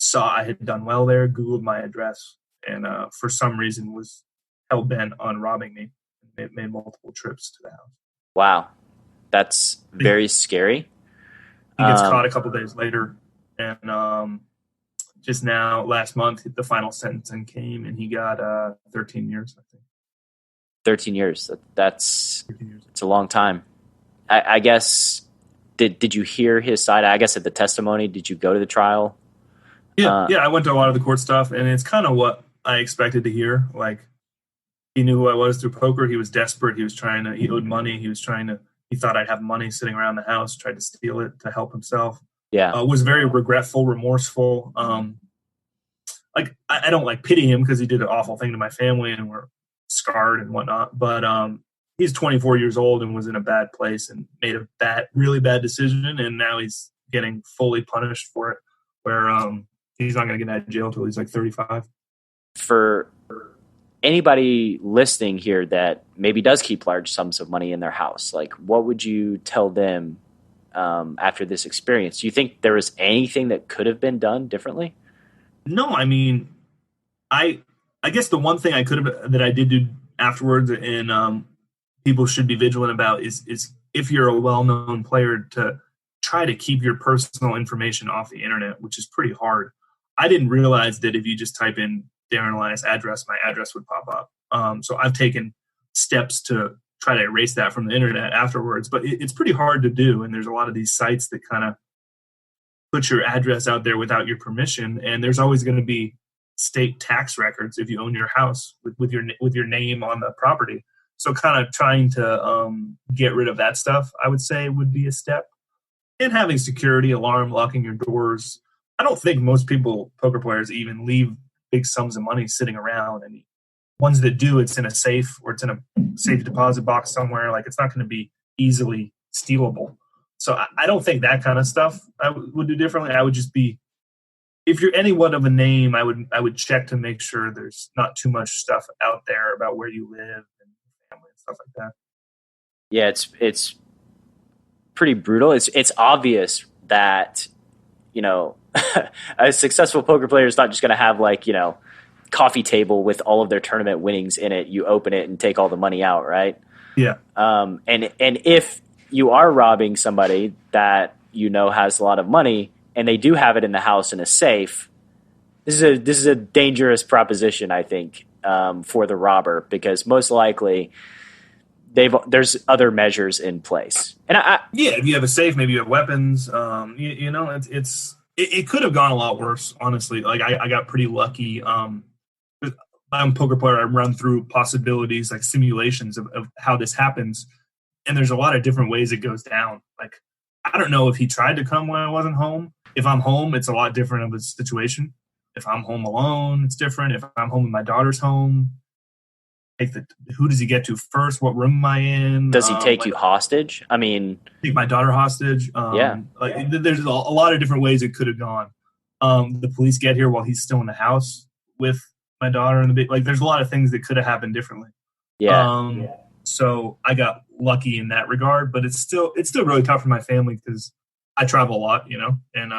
saw I had done well there, Googled my address, and for some reason was hell-bent on robbing me. Made multiple trips to the house. Wow. That's very scary. He gets caught a couple days later, and just now, last month, the final sentencing came, and he got 13 years, I think. 13 years. That's 13 years. It's a long time. I guess, did you hear his side? I guess at the testimony, did you go to the trial? Yeah, I went to a lot of the court stuff, and it's kind of what I expected to hear. Like, he knew who I was through poker. He was desperate. He owed money. He thought I'd have money sitting around the house, tried to steal it to help himself. Yeah. Was very regretful, remorseful. I don't pity him because he did an awful thing to my family and we're scarred and whatnot. But he's 24 years old and was in a bad place and made a really bad decision. And now he's getting fully punished for it, where he's not going to get out of jail until he's like 35. For anybody listening here that maybe does keep large sums of money in their house, like, what would you tell them after this experience? Do you think there was anything that could have been done differently? No, I mean, I guess the one thing that I did do afterwards, and people should be vigilant about, is if you're a well-known player, to try to keep your personal information off the internet, which is pretty hard. I didn't realize that if you just type in Darren Elias address, my address would pop up. So I've taken steps to try to erase that from the internet afterwards, but it's pretty hard to do. And there's a lot of these sites that kind of put your address out there without your permission, and there's always going to be state tax records if you own your house with your name on the property. So kind of trying to get rid of that stuff, I would say, would be a step. And having security, alarm, locking your doors. I don't think most poker players, even leave big sums of money sitting around. And ones that do, it's in a safe or it's in a safe deposit box somewhere. Like, it's not going to be easily stealable. So I don't think that kind of stuff I would do differently. I would just be, if you're anyone of a name, I would check to make sure there's not too much stuff out there about where you live and family and stuff like that. Yeah, it's pretty brutal. It's obvious that, you know, a successful poker player is not just going to have, like, you know, coffee table with all of their tournament winnings in it. You open it and take all the money out, right? Yeah. And if you are robbing somebody that you know has a lot of money and they do have it in the house in a safe, this is a dangerous proposition, I think, for the robber, because most likely there's other measures in place. And if you have a safe, maybe you have weapons. You know, it could have gone a lot worse, honestly. Like, I got pretty lucky. I'm a poker player. I run through possibilities, like simulations of how this happens. And there's a lot of different ways it goes down. Like, I don't know if he tried to come when I wasn't home. If I'm home, it's a lot different of a situation. If I'm home alone, it's different. If I'm home and my daughter's home, who does he get to first? What room am I in? Does he take you hostage? I mean, take my daughter hostage. Like, there's a lot of different ways it could have gone. The police get here while he's still in the house with my daughter and the baby. Like, there's a lot of things that could have happened differently. Yeah. So I got lucky in that regard, but it's still really tough for my family because I travel a lot, you know, and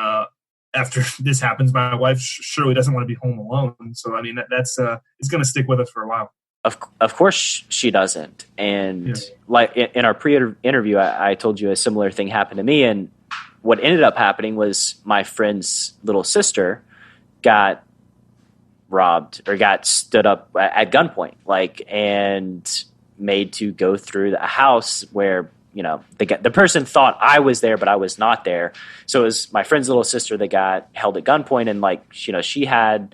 after this happens, my wife surely doesn't want to be home alone. So, I mean, that's it's going to stick with us for a while. Of course she doesn't. And like in our pre-interview, I told you a similar thing happened to me. And what ended up happening was my friend's little sister got robbed or got stood up at gunpoint, and made to go through a house where, you know, the person thought I was there, but I was not there. So it was my friend's little sister that got held at gunpoint, and, like, you know, she had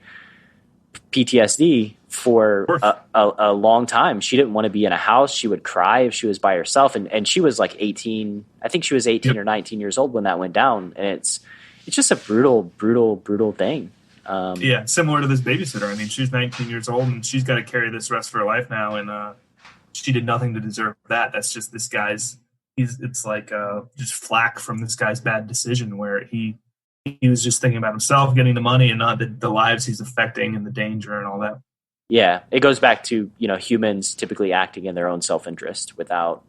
PTSD for a long time. She didn't want to be in a house. She would cry if she was by herself, and she was like 18. I think she was 18 or 19 years old when that went down, and it's just a brutal thing. Similar to this babysitter. I mean, she's 19 years old, and she's got to carry this rest of her life now, and she did nothing to deserve that. That's just this guy's. It's like just flack from this guy's bad decision, where he was just thinking about himself, getting the money, and not the lives he's affecting and the danger and all that. Yeah, it goes back to, you know, humans typically acting in their own self-interest without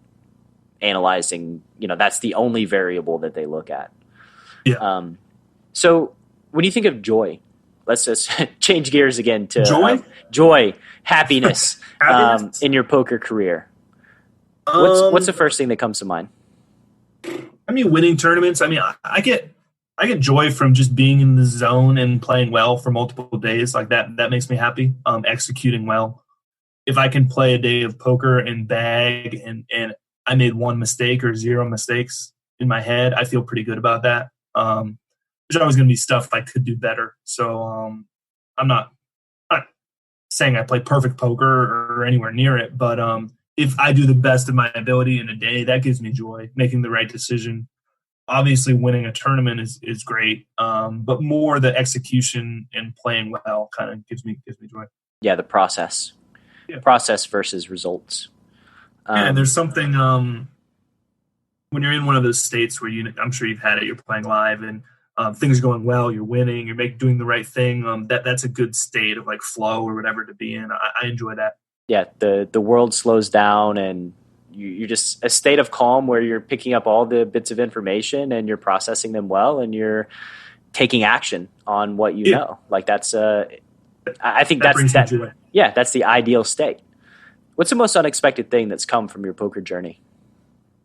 analyzing. You know, that's the only variable that they look at. Yeah. So when you think of joy, let's just change gears again to joy, happiness, in your poker career. What's the first thing that comes to mind? I mean, winning tournaments. I mean, I get joy from just being in the zone and playing well for multiple days. Like that makes me happy. Executing well. If I can play a day of poker and bag and I made one mistake or zero mistakes in my head, I feel pretty good about that. There's always going to be stuff I could do better. So I'm not saying I play perfect poker or anywhere near it, but if I do the best of my ability in a day, that gives me joy. Making the right decision. Obviously, winning a tournament is great, but more the execution and playing well kind of gives me joy. Yeah, the process. Yeah. Process versus results. And there's something when you're in one of those states where I'm sure you've had it. You're playing live and things are going well. You're winning. You're doing the right thing. That's a good state of like flow or whatever to be in. I enjoy that. Yeah, the world slows down and you're just a state of calm where you're picking up all the bits of information and you're processing them well and you're taking action on what you know. Like that's I think that's that. Yeah, that's the ideal state. What's the most unexpected thing that's come from your poker journey?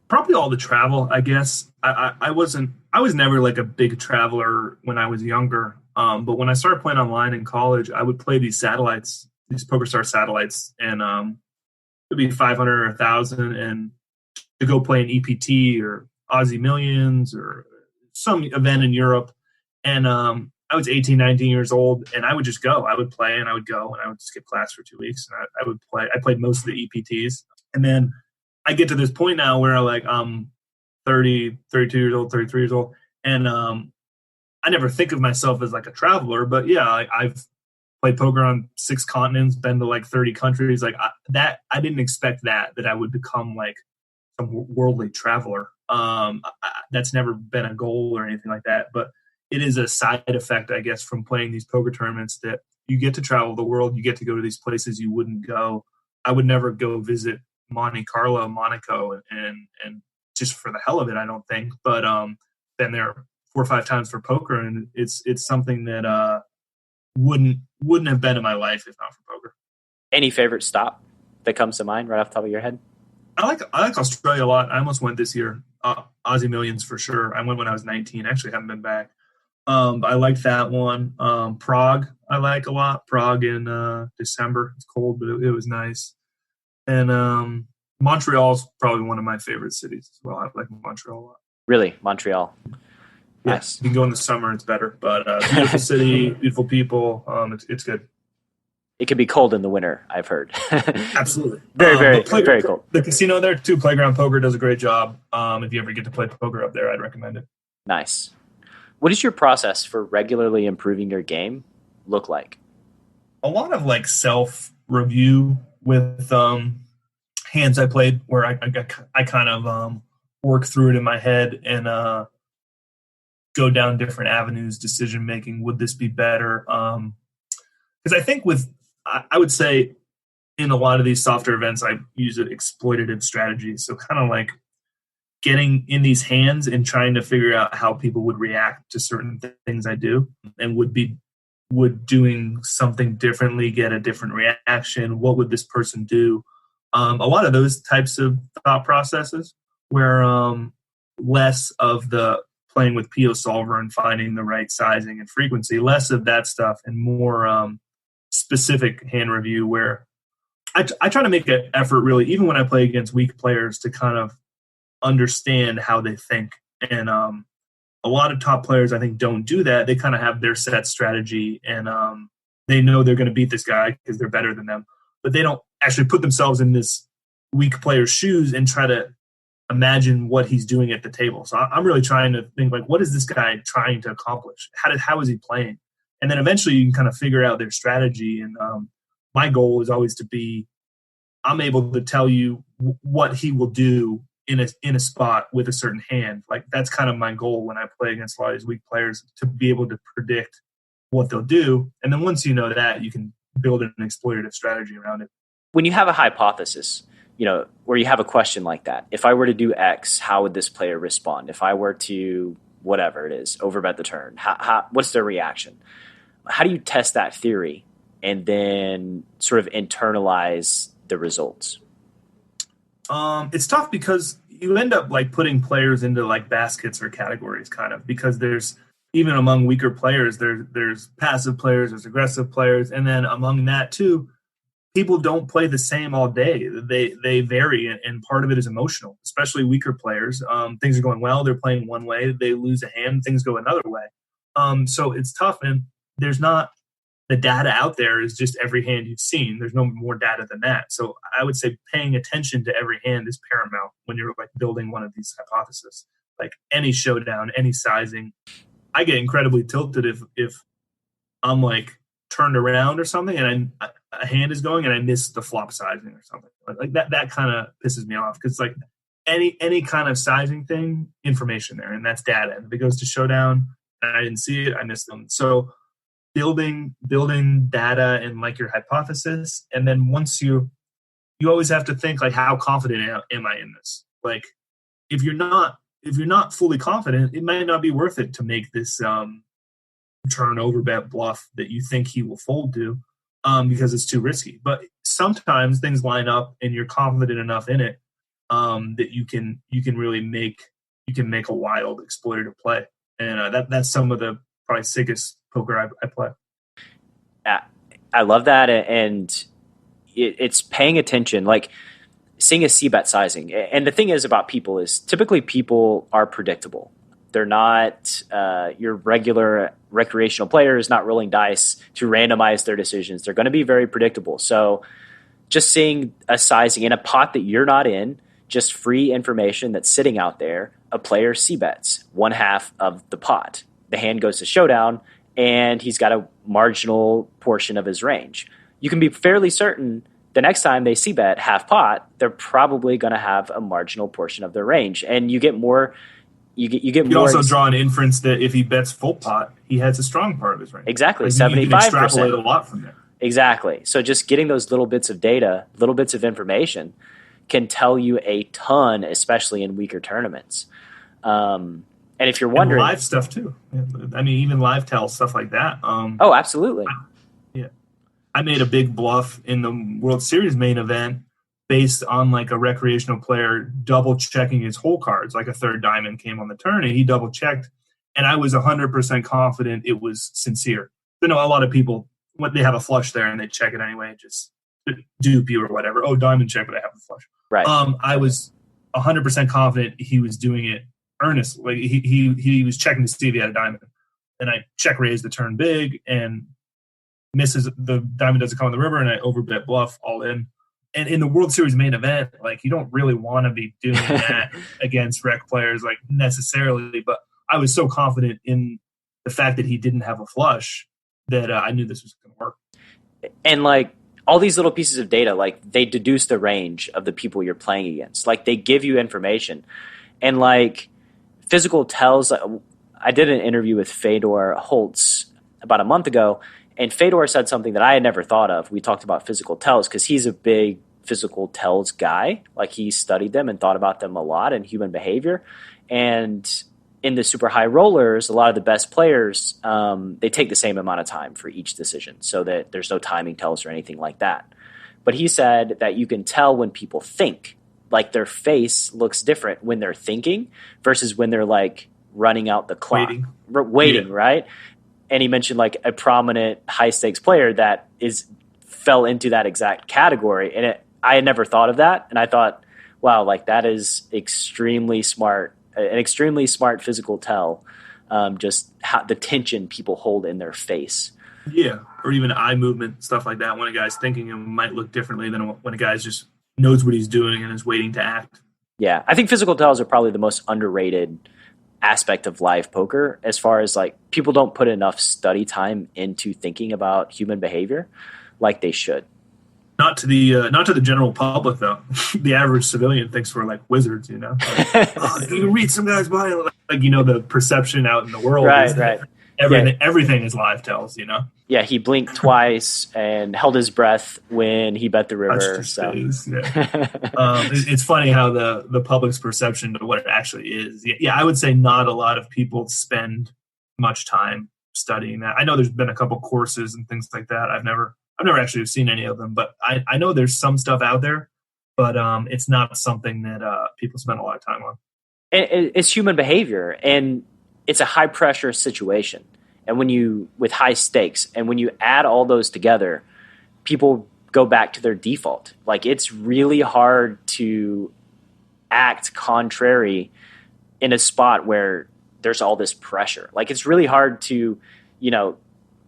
Probably all the travel, I guess. I was never like a big traveler when I was younger. But when I started playing online in college, I would play these satellites, these PokerStars satellites, and it'd be 500 or 1,000, and to go play an EPT or Aussie Millions or some event in Europe. And I was 18, 19 years old, and I would just go. I would play, and I would go, and I would skip class for 2 weeks, and I would play. I played most of the EPTs. And then I get to this point now where I'm 30, 32 years old, 33 years old, and I never think of myself as like a traveler, but yeah, I've played poker on 6 continents, been to like 30 countries. Like I didn't expect that I would become like some worldly traveler. That's never been a goal or anything like that, but it is a side effect, I guess, from playing these poker tournaments that you get to travel the world. You get to go to these places you wouldn't go. I would never go visit Monte Carlo, Monaco, and just for the hell of it, I don't think. But been there 4 or 5 times for poker, and it's something that wouldn't have been in my life if not for poker. Any favorite stop that comes to mind right off the top of your head? I like Australia a lot. I almost went this year. Aussie Millions for sure. I went when I was 19. Actually, haven't been back. I liked that one. Prague, I like a lot. Prague in December. It's cold, but it was nice. And Montreal's probably one of my favorite cities as well. I like Montreal a lot. Really? Montreal? Yes. You can go in the summer, it's better. But beautiful city, beautiful people. It's good. It can be cold in the winter, I've heard. Absolutely. Very cold. The casino there, too, Playground Poker, does a great job. If you ever get to play poker up there, I'd recommend it. Nice. What is your process for regularly improving your game look like? A lot of like self-review with hands I played where I kind of work through it in my head and go down different avenues, decision-making. Would this be better? Because I think I would say in a lot of these softer events, I use an exploitative strategy. So kind of like getting in these hands and trying to figure out how people would react to certain things I do, and would doing something differently get a different reaction? What would this person do? A lot of those types of thought processes where less of the playing with PO solver and finding the right sizing and frequency, less of that stuff and more specific hand review where I try to make an effort really, even when I play against weak players, to kind of understand how they think. And a lot of top players, I think, don't do that. They kind of have their set strategy and they know they're going to beat this guy because they're better than them, but they don't actually put themselves in this weak player's shoes and try to imagine what he's doing at the table. So I'm really trying to think, like, what is this guy trying to accomplish? How is he playing? And then eventually you can kind of figure out their strategy. And my goal is always to be, I'm able to tell you what he will do in a spot with a certain hand. Like, that's kind of my goal when I play against a lot of these weak players, to be able to predict what they'll do. And then once you know that, you can build an exploitative strategy around it. When you have a hypothesis, where you have a question like that, if I were to do X, how would this player respond? If I were to, whatever it is, overbet the turn, what's their reaction? How do you test that theory and then sort of internalize the results? It's tough because you end up like putting players into like baskets or categories, kind of, because there's, even among weaker players, there's passive players, there's aggressive players, and then among that too, people don't play the same all day. They vary, and part of it is emotional, especially weaker players. Things are going well, they're playing one way, they lose a hand, things go another way. So it's tough, and there's not, the data out there is just every hand you've seen. There's no more data than that. So I would say paying attention to every hand is paramount when you're like building one of these hypotheses. Like any showdown, any sizing, I get incredibly tilted if I'm like turned around or something and a hand is going and I miss the flop sizing or something like that. That kind of pisses me off, because like any kind of sizing thing, information there, and that's data. And if it goes to showdown and I didn't see it, I missed them. So building data and like your hypothesis, and then once you always have to think like, how confident am I in this? Like if you're not fully confident, it might not be worth it to make this turn over bet bluff that you think he will fold to, because it's too risky. But sometimes things line up and you're confident enough in it that you can really make a wild exploitative play. And that's some of the probably sickest poker I play. I love that, and it's paying attention, like seeing a C-bet sizing. And the thing is about people is typically people are predictable. They're not your regular recreational player is not rolling dice to randomize their decisions. They're going to be very predictable. So just seeing a sizing in a pot that you're not in, just free information that's sitting out there, a player c-bets 1/2 of the pot. The hand goes to showdown, and he's got a marginal portion of his range. You can be fairly certain the next time they c-bet half pot, they're probably going to have a marginal portion of their range. And you get more... You could also draw an inference that if he bets full pot, he has a strong part of his range. Exactly, like 75%. You can extrapolate a lot from there. Exactly. So just getting those little bits of data, little bits of information can tell you a ton, especially in weaker tournaments. And if you're wondering... And live stuff, too. I mean, even live tell, stuff like that. Oh, absolutely. Yeah. I made a big bluff in the World Series main event based on like a recreational player double checking his hole cards. Like a third diamond came on the turn and he double checked, and I was 100% confident it was sincere. You know, a lot of people, when they have a flush there and they check it anyway, just dupe you or whatever. Oh, diamond check, but I have a flush. Right. I was 100% confident he was doing it earnestly. Like he was checking to see if he had a diamond, and I check raised the turn big and misses. The diamond doesn't come on the river, and I overbet bluff all in. And in the World Series main event, like, you don't really want to be doing that against rec players, like, necessarily. But I was so confident in the fact that he didn't have a flush that I knew this was going to work. And, like, all these little pieces of data, like, they deduce the range of the people you're playing against. Like, they give you information. And, like, physical tells. I did an interview with Fedor Holtz about a month ago, and Fedor said something that I had never thought of. We talked about physical tells because he's a big physical tells guy. Like, he studied them and thought about them a lot in human behavior. And in the super high rollers, a lot of the best players, they take the same amount of time for each decision so that there's no timing tells or anything like that. But he said that you can tell when people think. Like, their face looks different when they're thinking versus when they're, like, running out the clock. Waiting, yeah. Right? And he mentioned, like, a prominent high-stakes player that fell into that exact category. And I had never thought of that. And I thought, wow, like, that is extremely smart, an extremely smart physical tell, just how the tension people hold in their face. Yeah, or even eye movement, stuff like that. When a guy's thinking, it might look differently than when a guy's just knows what he's doing and is waiting to act. Yeah, I think physical tells are probably the most underrated aspect of live poker, as far as, like, people don't put enough study time into thinking about human behavior like they should. Not to the general public, though. The average civilian thinks we're like wizards, you know. Like, you can read some guy's mind, like, you know, the perception out in the world is that everything is live tells, you know. Yeah, he blinked twice and held his breath when he bet the river. So. It's funny how the public's perception of what it actually is. Yeah, I would say not a lot of people spend much time studying that. I know there's been a couple courses and things like that. I've never actually seen any of them, but I know there's some stuff out there, but it's not something that people spend a lot of time on. It's human behavior, and it's a high pressure situation. And with high stakes, and when you add all those together, people go back to their default. Like, it's really hard to act contrary in a spot where there's all this pressure. Like, it's really hard to, you know,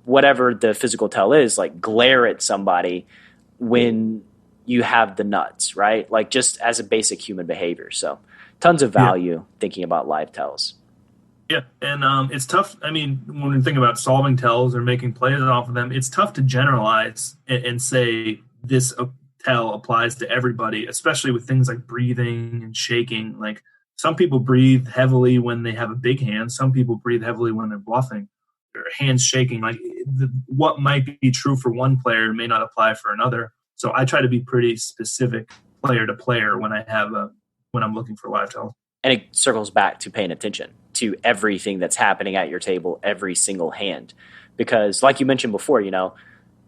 whatever the physical tell is, like, glare at somebody when you have the nuts, right? Like, just as a basic human behavior. So tons of value thinking about live tells. Yeah, and it's tough. I mean, when we think about solving tells or making plays off of them, it's tough to generalize and say this tell applies to everybody, especially with things like breathing and shaking. Like, some people breathe heavily when they have a big hand. Some people breathe heavily when they're bluffing. Their hands shaking. Like, what might be true for one player may not apply for another. So I try to be pretty specific player to player when I'm looking for live tells. And it circles back to paying attention to everything that's happening at your table, every single hand. Because, like you mentioned before, you know,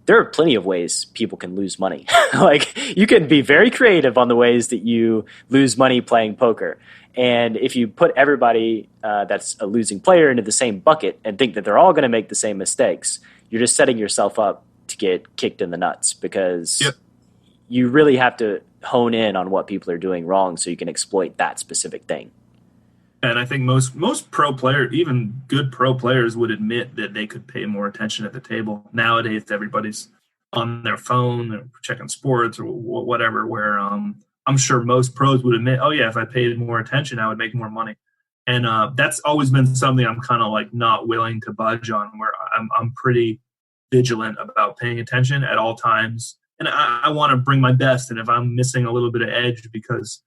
there are plenty of ways people can lose money. Like, you can be very creative on the ways that you lose money playing poker. And if you put everybody that's a losing player into the same bucket and think that they're all going to make the same mistakes, you're just setting yourself up to get kicked in the nuts, because you really have to hone in on what people are doing wrong so you can exploit that specific thing. And I think most pro players, even good pro players, would admit that they could pay more attention at the table. Nowadays, everybody's on their phone, they're checking sports or whatever, where I'm sure most pros would admit, oh, yeah, if I paid more attention, I would make more money. And that's always been something I'm kind of like not willing to budge on, where I'm pretty vigilant about paying attention at all times. And I want to bring my best. And if I'm missing a little bit of edge because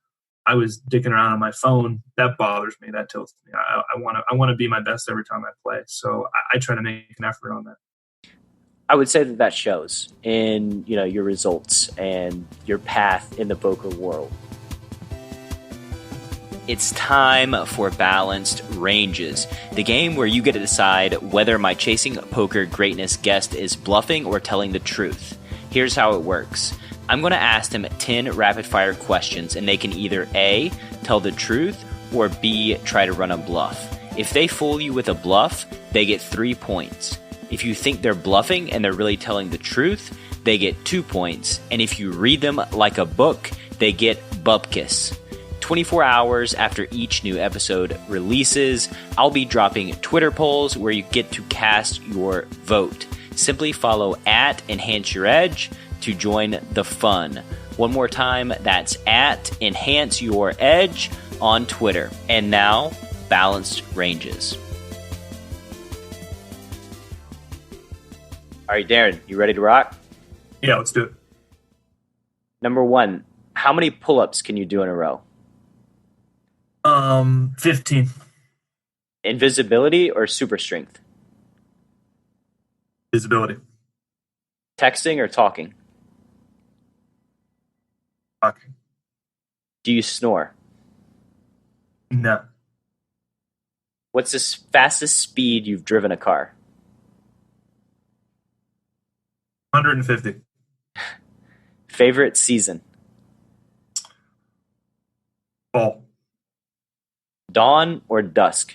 I was dicking around on my phone, that bothers me. That tilts me. I want to be my best every time I play. So I try to make an effort on that. I would say that shows in your results and your path in the poker world. It's time for Balanced Ranges, the game where you get to decide whether my Chasing Poker Greatness guest is bluffing or telling the truth. Here's how it works. I'm going to ask them 10 rapid-fire questions, and they can either A, tell the truth, or B, try to run a bluff. If they fool you with a bluff, they get 3 points. If you think they're bluffing and they're really telling the truth, they get 2 points. And if you read them like a book, they get bupkis. 24 hours after each new episode releases, I'll be dropping Twitter polls where you get to cast your vote. Simply follow @EnhanceYourEdge to join the fun. One more time, that's @EnhanceYourEdge on Twitter. And now, Balanced Ranges. All right, Darren, you ready to rock? Yeah, let's do it. Number 1, how many pull-ups can you do in a row? 15. Invisibility or super strength? Visibility. Texting or talking? Talking. Do you snore? No. What's the fastest speed you've driven a car? 150. Favorite season? Fall. Dawn or dusk?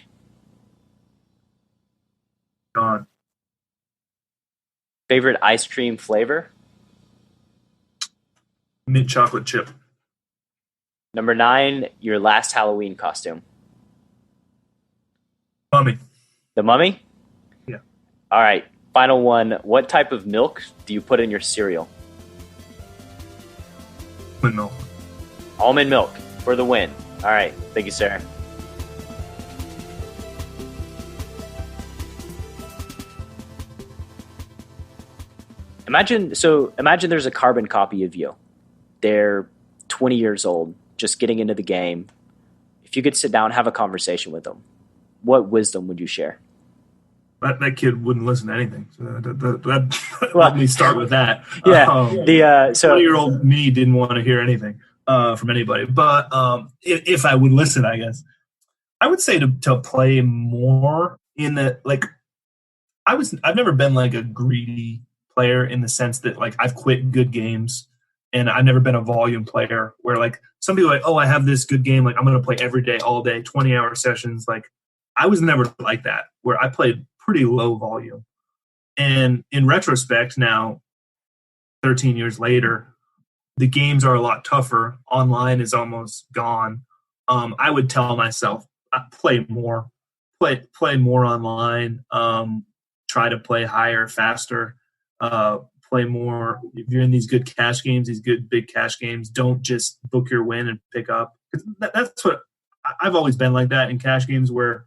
Dawn. Favorite ice cream flavor? Mint chocolate chip. Number 9, your last Halloween costume. Mummy. The Mummy? Yeah. All right, final one. What type of milk do you put in your cereal? Almond milk. Almond milk for the win. All right, thank you, sir. Imagine there's a carbon copy of you. They're 20 years old, just getting into the game. If you could sit down and have a conversation with them, what wisdom would you share? That kid wouldn't listen to anything. So let me start with that. Yeah. 20-year-old me didn't want to hear anything from anybody. But if I would listen, I guess I would say to play more in the I've never been like a greedy player in the sense that like I've quit good games, and I've never been a volume player where like some people are like, oh, I have this good game, like I'm going to play every day, all day, 20-hour sessions. Like I was never like that, where I played pretty low volume. And in retrospect now, 13 years later, the games are a lot tougher. Online is almost gone. I would tell myself, play more online, try to play higher, faster, play more. If you're in these good cash games, these good big cash games, don't just book your win and pick up. That's what I've always been like that in cash games, where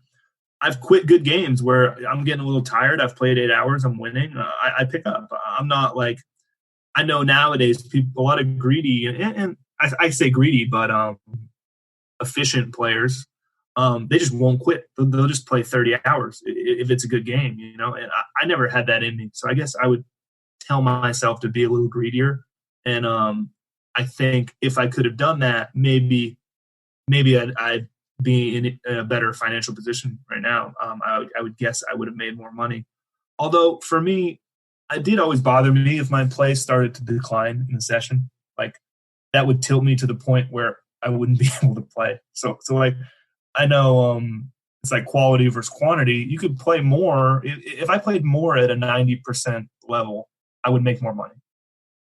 I've quit good games where I'm getting a little tired. I've played 8 hours. I'm winning. I pick up. I'm not like, I know nowadays people, a lot of greedy, and I say greedy, but efficient players, they just won't quit. They'll just play 30 hours if it's a good game, you know. And I never had that in me. So I guess I would tell myself to be a little greedier. And I think if I could have done that, maybe I'd be in a better financial position right now. I would guess I would have made more money. Although for me, it did always bother me if my play started to decline in the session. Like that would tilt me to the point where I wouldn't be able to play. So like I know it's like quality versus quantity. You could play more. If I played more at a 90% level, I would make more money.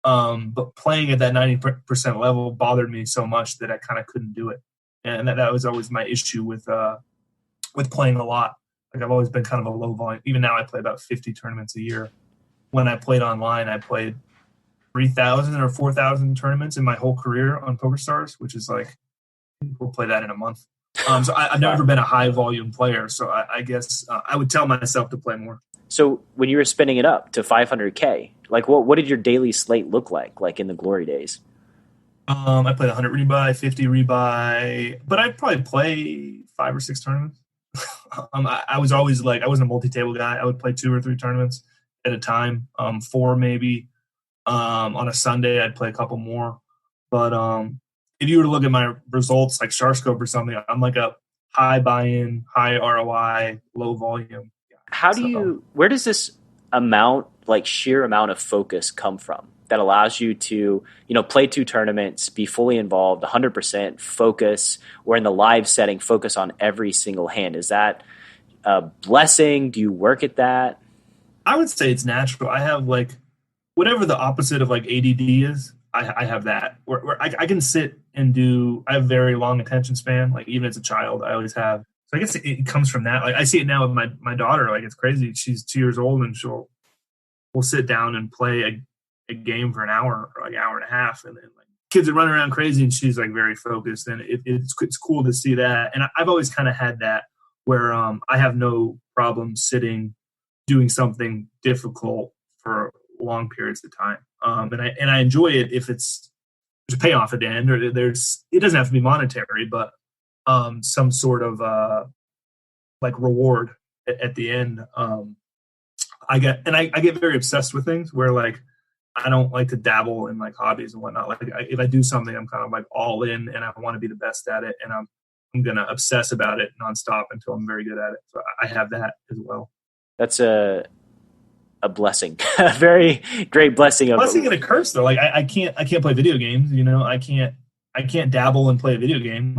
But playing at that 90% level bothered me so much that I kind of couldn't do it. And that was always my issue with with playing a lot. Like I've always been kind of a low volume. Even now I play about 50 tournaments a year. When I played online, I played 3,000 or 4,000 tournaments in my whole career on PokerStars, which is like, we'll play that in a month. So I've never been a high volume player. So I guess I would tell myself to play more. So when you were spinning it up to 500K, like what did your daily slate look like in the glory days? I played 100 rebuy, 50 rebuy, but I'd probably play 5 or 6 tournaments. I was always like, I wasn't a multi-table guy. I would play 2 or 3 tournaments at a time, 4 maybe. On a Sunday, I'd play a couple more. But if you were to look at my results, like Starscope or something, I'm like a high buy-in, high ROI, low volume. Where does this sheer amount of focus come from that allows you to, play 2 tournaments, be fully involved, 100% focus, or in the live setting, focus on every single hand? Is that a blessing? Do you work at that? I would say it's natural. I have like whatever the opposite of like ADD is, I have that where I can sit and I have very long attention span. Like even as a child, I always have. So I guess it comes from that. Like I see it now with my daughter. Like it's crazy. She's 2 years old and we'll sit down and play a game for an hour or like an hour and a half. And then like kids are running around crazy and she's like very focused. And it's cool to see that. And I've always kind of had that where I have no problem sitting, doing something difficult for long periods of time. And I enjoy it if there's a payoff at the end, or it doesn't have to be monetary, but some sort of like reward at the end. I get very obsessed with things where like I don't like to dabble in like hobbies and whatnot. Like if I do something, I'm kind of like all in and I want to be the best at it, and I'm gonna obsess about it nonstop until I'm very good at it. So I have that as well. That's a blessing, a very great blessing. Blessing and a curse though. Like I can't play video games. I can't dabble and play a video game.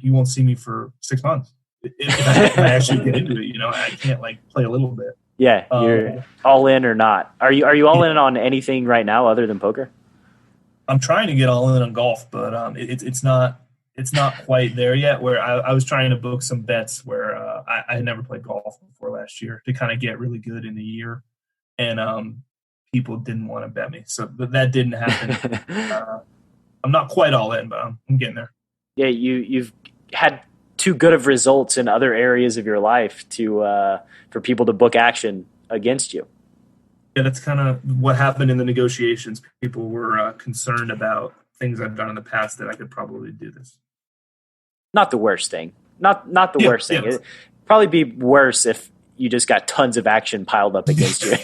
You won't see me for 6 months if I actually get into it. I can't like play a little bit. Yeah, you're all in or not. Are you all in on anything right now other than poker? I'm trying to get all in on golf, but it's not quite there yet. Where I was trying to book some bets where I had never played golf before last year to kind of get really good in a year. And people didn't want to bet me, so that didn't happen. I'm not quite all in, but I'm getting there. Yeah, you've had too good of results in other areas of your life for people to book action against you. Yeah, that's kind of what happened in the negotiations. People were concerned about things I've done in the past that I could probably do this. Not the worst thing. Not the worst thing. It'd probably be worse if you just got tons of action piled up against you.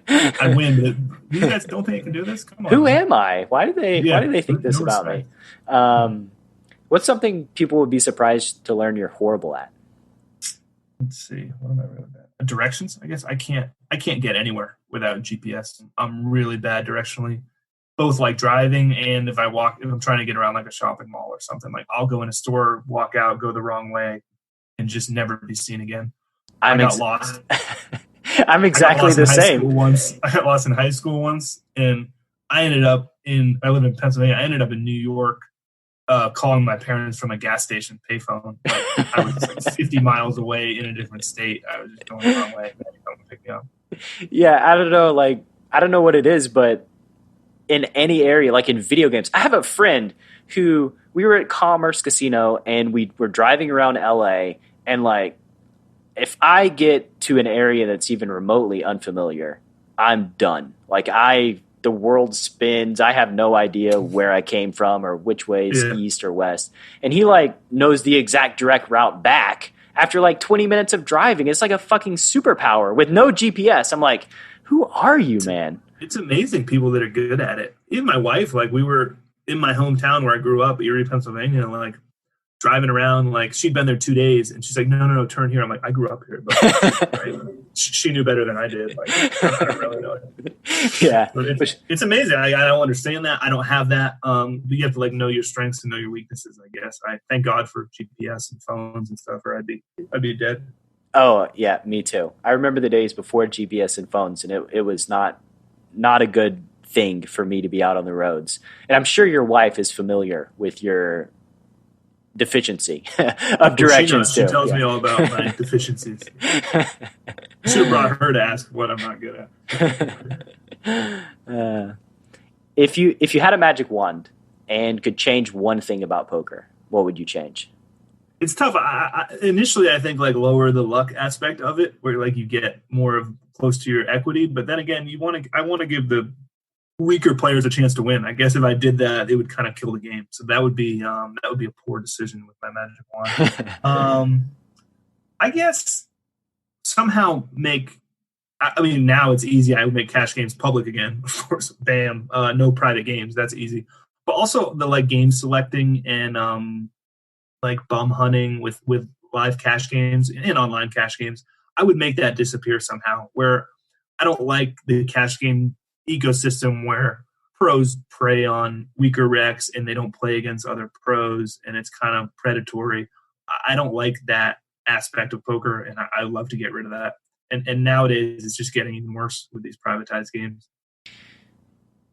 I win. But you guys don't think you can do this? Come on. Who am I? Why do they think this about me? What's something people would be surprised to learn you're horrible at? Let's see. What am I really bad at? Directions, I guess. I can't get anywhere without GPS. I'm really bad directionally. Both like driving and if I'm trying to get around like a shopping mall or something, like I'll go in a store, walk out, go the wrong way, and just never be seen again. I got lost. I'm exactly the same. I got lost in high school once, and I live in Pennsylvania. I ended up in New York, calling my parents from a gas station payphone. Like, I was like 50 miles away in a different state. I was just going the wrong way. They come and pick me up. Yeah, I don't know. Like, I don't know what it is, but in any area, like in video games, I have a friend who we were at Commerce Casino and we were driving around LA, and like, if I get to an area that's even remotely unfamiliar, I'm done. Like the world spins. I have no idea where I came from or which way is east or west. And he like knows the exact direct route back after like 20 minutes of driving. It's like a fucking superpower with no GPS. I'm like, who are you, man? It's amazing people that are good at it. Even my wife, like we were in my hometown where I grew up, Erie, Pennsylvania, like driving around, like she'd been there 2 days and she's like, no, turn here. I'm like, I grew up here, but right? She knew better than I did. Like, I don't really know. Yeah. It's amazing. I don't understand that. I don't have that. But you have to like know your strengths and know your weaknesses, I guess. I thank God for GPS and phones and stuff, or I'd be dead. Oh yeah, me too. I remember the days before GPS and phones, and it was not a good thing for me to be out on the roads. And I'm sure your wife is familiar with your deficiency of directions She too. tells me all about my deficiencies. Should have brought her to ask what I'm not good at. If you had a magic wand and could change one thing about poker, what would you change? It's tough. Initially, I think like lower the luck aspect of it, where like you get more of close to your equity. But then again, I want to give the weaker players a chance to win. I guess if I did that, it would kind of kill the game. So that would be a poor decision with my magic wand. I guess somehow make. I mean, now it's easy. I would make cash games public again. Of course, bam, no private games. That's easy. But also the like game selecting and like bum hunting with live cash games and online cash games. I would make that disappear somehow. Where I don't like the cash game ecosystem where pros prey on weaker recs and they don't play against other pros and it's kind of predatory. I don't like that aspect of poker, and I love to get rid of that. And nowadays it's just getting even worse with these privatized games.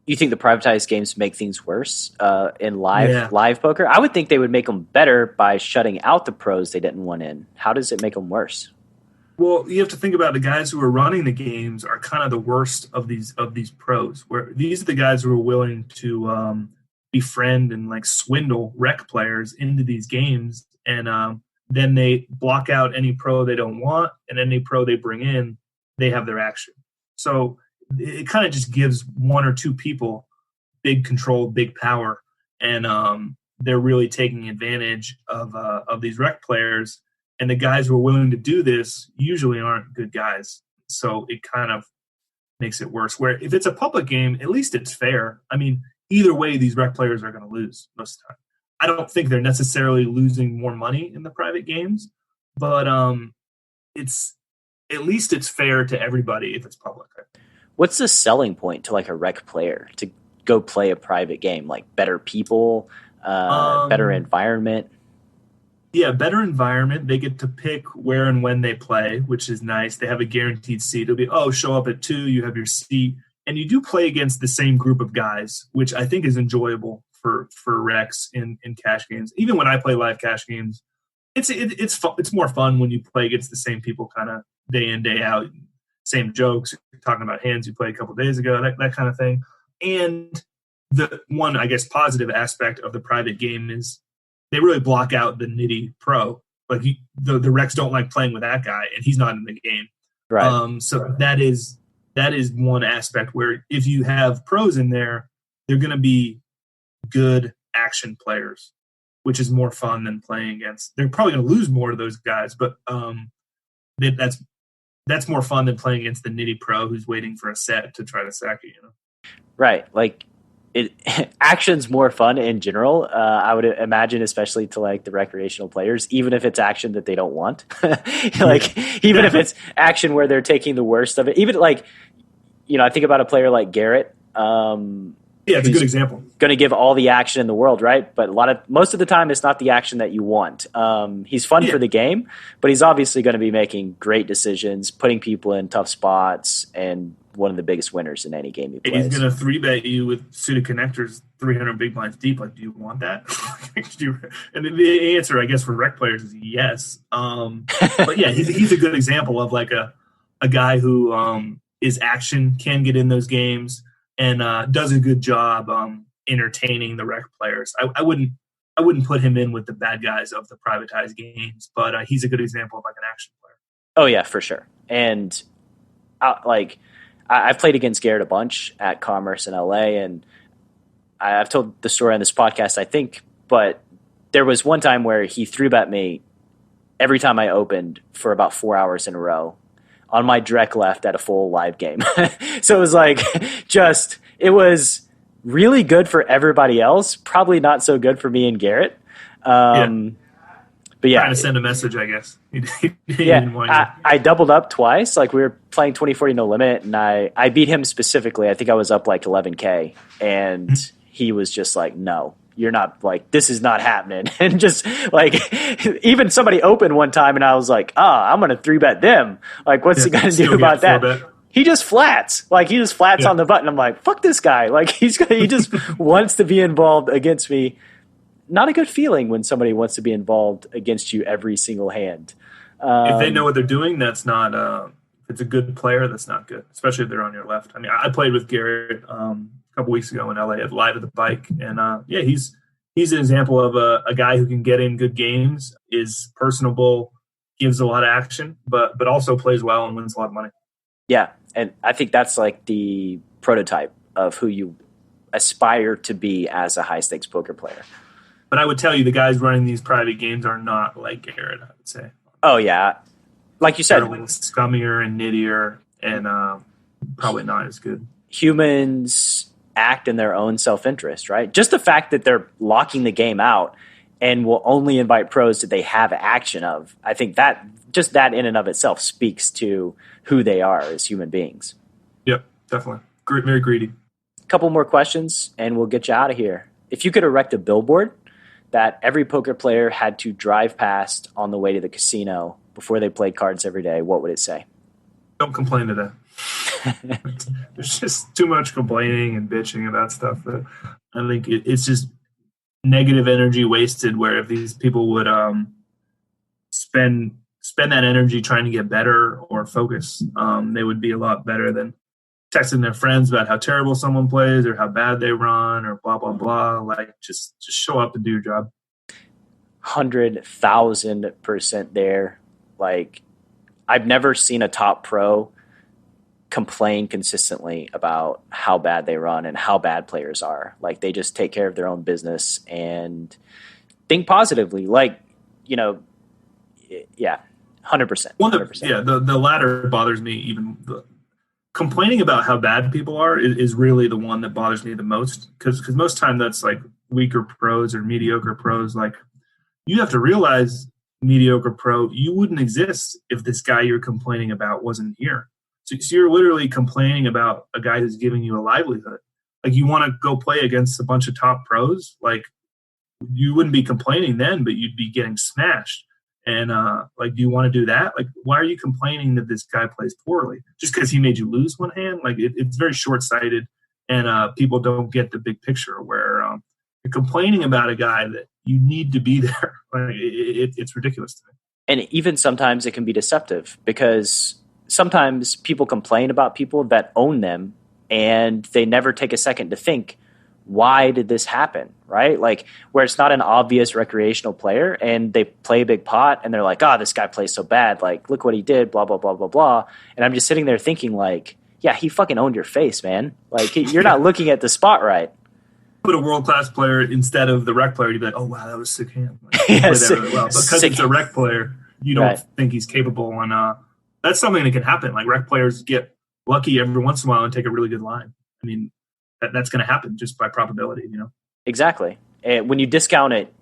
You think the privatized games make things worse in live poker? I would think they would make them better by shutting out the pros they didn't want in. How does it make them worse? Well, you have to think about the guys who are running the games are kind of the worst of these pros. Where these are the guys who are willing to befriend and like swindle rec players into these games, and then they block out any pro they don't want, and any pro they bring in, they have their action. So it kind of just gives one or two people big control, big power, and they're really taking advantage of these rec players. And the guys who are willing to do this usually aren't good guys. So it kind of makes it worse. Where if it's a public game, at least it's fair. I mean, either way, these rec players are going to lose most of the time. I don't think they're necessarily losing more money in the private games, but it's at least it's fair to everybody if it's public. What's the selling point to like a rec player to go play a private game? Like better people, better environment? Yeah, better environment. They get to pick where and when they play, which is nice. They have a guaranteed seat. It'll be, show up at 2, you have your seat. And you do play against the same group of guys, which I think is enjoyable for recs in cash games. Even when I play live cash games, it's fun. It's more fun when you play against the same people kind of day in, day out. Same jokes, talking about hands you played a couple days ago, that kind of thing. And the one, I guess, positive aspect of the private game is they really block out the nitty pro. Like the recs don't like playing with that guy, and he's not in the game. Right. So that is one aspect where if you have pros in there, they're going to be good action players, which is more fun than playing against. They're probably going to lose more to those guys, but that's more fun than playing against the nitty pro who's waiting for a set to try to sack you. Right. Like action's more fun in general. I would imagine, especially to like the recreational players, even if it's action that they don't want. Even if it's action where they're taking the worst of it. Even like, I think about a player like Garrett. It's a good example. Going to give all the action in the world, right? But most of the time, it's not the action that you want. He's fun for the game, but he's obviously going to be making great decisions, putting people in tough spots, and one of the biggest winners in any game he plays. And he's going to 3-bet you with suited connectors 300 big blinds deep. Like, do you want that? And the answer, I guess, for rec players is yes. But yeah, he's a good example of like a guy who is action, can get in those games, and does a good job entertaining the rec players. I wouldn't put him in with the bad guys of the privatized games, but he's a good example of like an action player. Oh yeah, for sure. And I've played against Garrett a bunch at Commerce in LA, and I've told the story on this podcast, I think, but there was one time where he 3-bet me every time I opened for about 4 hours in a row on my direct left at a full live game. So it was like, it was really good for everybody else, probably not so good for me and Garrett. But yeah, trying to send a message, I guess. I doubled up twice. Like we were playing 20-40 no limit, and I beat him specifically. I think I was up like 11K, and he was just like, "No, you're not. Like this is not happening." And just like even somebody opened one time, and I was like, I'm going to 3-bet them. Like, what's he going to do about that? He just flats. Like he just flats on the button. I'm like, fuck this guy. Like he just wants to be involved against me. not a good feeling when somebody wants to be involved against you every single hand. If they know what they're doing, that's not if it's a good player, that's not good, especially if they're on your left. I mean, I played with Garrett a couple weeks ago in LA at Live at the Bike, and he's an example of a guy who can get in good games, is personable, gives a lot of action, but also plays well and wins a lot of money. Yeah, and I think that's like the prototype of who you aspire to be as a high-stakes poker player. But I would tell you the guys running these private games are not like Garrett, I would say. Oh, yeah. Like you said, they're a little scummier and nittier and probably not as good. Humans act in their own self-interest, right? Just the fact that they're locking the game out and will only invite pros that they have action of, I think that just that in and of itself speaks to who they are as human beings. Yep, definitely. Very greedy. A couple more questions and we'll get you out of here. If you could erect a billboard that every poker player had to drive past on the way to the casino before they played cards every day, what would it say? Don't complain today. There's just too much complaining and bitching about stuff that I think it's just negative energy wasted, where if these people would spend that energy trying to get better or focus, they would be a lot better than texting their friends about how terrible someone plays or how bad they run or blah, blah, blah. Like just show up and do your job. 100,000% there. Like, I've never seen a top pro complain consistently about how bad they run and how bad players are. Like, they just take care of their own business and think positively. Like, you know, yeah, 100%. Well, the latter bothers me even. Complaining about how bad people are is really the one that bothers me the most, because most time that's like weaker pros or mediocre pros. Like, you have to realize, mediocre pro, you wouldn't exist if this guy you're complaining about wasn't here. So you're literally complaining about a guy who's giving you a livelihood. Like, you want to go play against a bunch of top pros, like, you wouldn't be complaining then, but you'd be getting smashed. And like, do you want to do that? Like, why are you complaining that this guy plays poorly just because he made you lose one hand? Like, it's very short-sighted, and people don't get the big picture where you're complaining about a guy that you need to be there. Like, it's ridiculous to me. And even sometimes it can be deceptive, because sometimes people complain about people that own them and they never take a second to think, why did this happen, right? Like, where it's not an obvious recreational player and they play a big pot and they're like, oh, this guy plays so bad. Like, look what he did, blah, blah, blah, blah, blah. And I'm just sitting there thinking, like, yeah, he fucking owned your face, man. Like, you're not looking at the spot right. Put a world-class player instead of the rec player, you'd be like, oh, wow, that was sick hand. Like, really well. Because it's a rec player, you don't think he's capable. And that's something that can happen. Like, rec players get lucky every once in a while and take a really good line. I mean, that's going to happen just by probability, you know? Exactly. And when you discount it,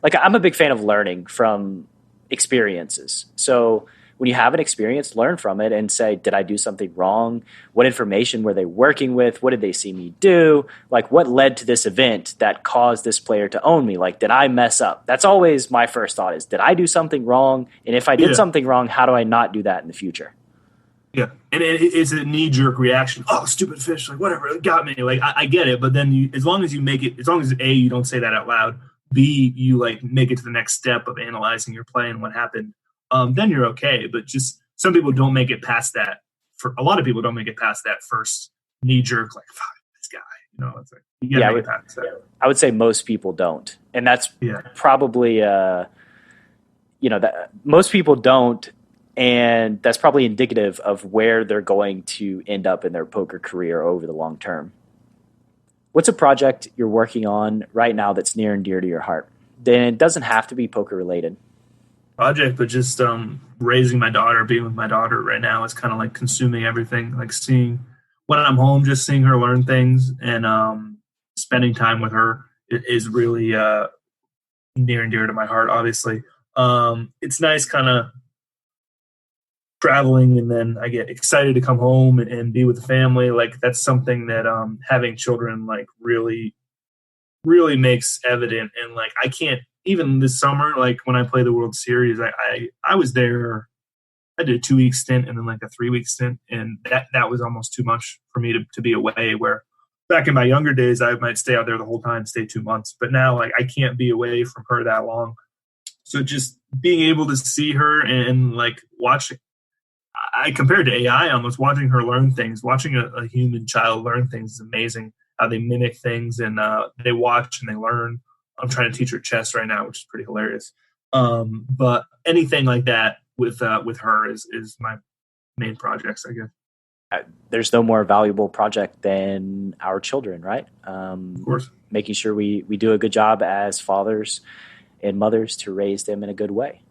I'm a big fan of learning from experiences. So when you have an experience, learn from it and say, did I do something wrong? What information were they working with? What did they see me do? Like, what led to this event that caused this player to own me? Like, did I mess up? That's always my first thought, is, did I do something wrong? And if I did something wrong, how do I not do that in the future? Yeah, and it's a knee-jerk reaction. Oh, stupid fish, like, whatever, it got me. Like, I get it, but then as long as you make it, as long as A, you don't say that out loud, B, you like make it to the next step of analyzing your play and what happened, then you're okay. But just some people don't make it past that. For a lot of people, don't make it past that first knee-jerk, like, fuck this guy. You know, it's like, you gotta make it past that. I would say most people don't, and that's probably that most people don't. And that's probably indicative of where they're going to end up in their poker career over the long term. What's a project you're working on right now that's near and dear to your heart? Then it doesn't have to be poker related. Project, but just raising my daughter, being with my daughter right now is kind of like consuming everything. Like, seeing when I'm home, just seeing her learn things and spending time with her is really near and dear to my heart, obviously. It's nice kind of traveling, and then I get excited to come home and be with the family. Like, that's something that having children like really makes evident. And like, I can't, even this summer, like when I play the World Series, I was there. I did a 2-week stint and then like a 3-week stint, and that was almost too much for me to be away, where back in my younger days, I might stay out there the whole time, stay 2 months. But now, like, I can't be away from her that long. So just being able to see her and like watch, I compared to AI, almost watching her learn things, watching a human child learn things is amazing. How they mimic things and they watch and they learn. I'm trying to teach her chess right now, which is pretty hilarious. But anything like that with her is my main projects, I guess. There's no more valuable project than our children, right? Of course. Making sure we do a good job as fathers and mothers to raise them in a good way.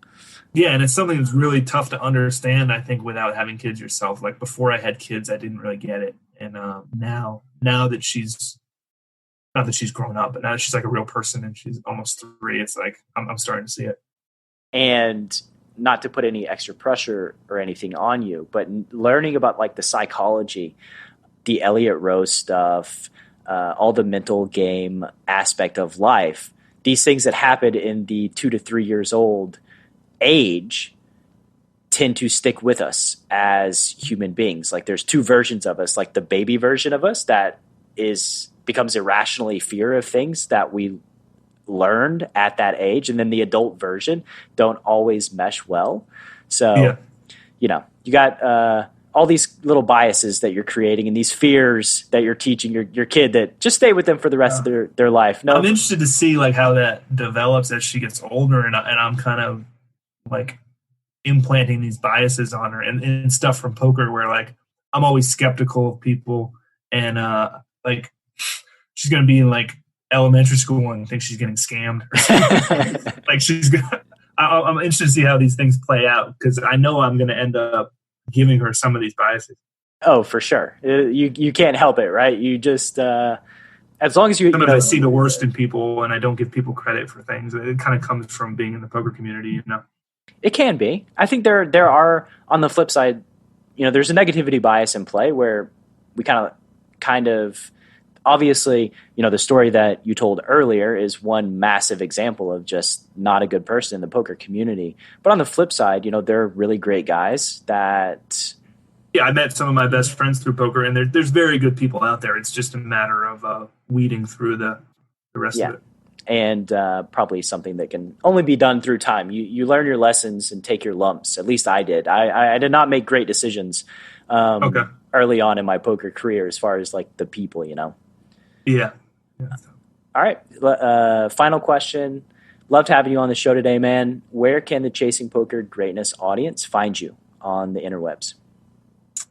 Yeah, and it's something that's really tough to understand, I think, without having kids yourself. Like, before I had kids, I didn't really get it. And now that she's, not that she's grown up, but now that she's like a real person and she's almost 3, it's like I'm starting to see it. And not to put any extra pressure or anything on you, but learning about like the psychology, the Elliott Rose stuff, all the mental game aspect of life, these things that happen in the 2 to 3 years old age tend to stick with us as human beings. Like, there's 2 versions of us, like the baby version of us that becomes irrationally fear of things that we learned at that age, and then the adult version don't always mesh well. So, you got all these little biases that you're creating and these fears that you're teaching your kid that just stay with them for the rest of their life. No, I'm interested to see like how that develops as she gets older, and I'm kind of like implanting these biases on her and stuff from poker where like I'm always skeptical of people, and like she's gonna be in like elementary school and think she's getting scammed or something. Like she's gonna, I'm interested to see how these things play out, because I know I'm gonna end up giving her some of these biases. Oh, for sure. You can't help it, right? You just as long as sometimes I see the worst in people and I don't give people credit for things. It kind of comes from being in the poker community, you know. It can be. I think there are, on the flip side, there's a negativity bias in play where we kind of obviously, the story that you told earlier is one massive example of just not a good person in the poker community. But on the flip side, there are really great guys that... Yeah, I met some of my best friends through poker, and there's very good people out there. It's just a matter of weeding through the rest of it. And probably something that can only be done through time. You learn your lessons and take your lumps. At least I did. I did not make great decisions early on in my poker career as far as like the people, Yeah. All right. Final question. Loved having you on the show today, man. Where can the Chasing Poker Greatness audience find you on the interwebs?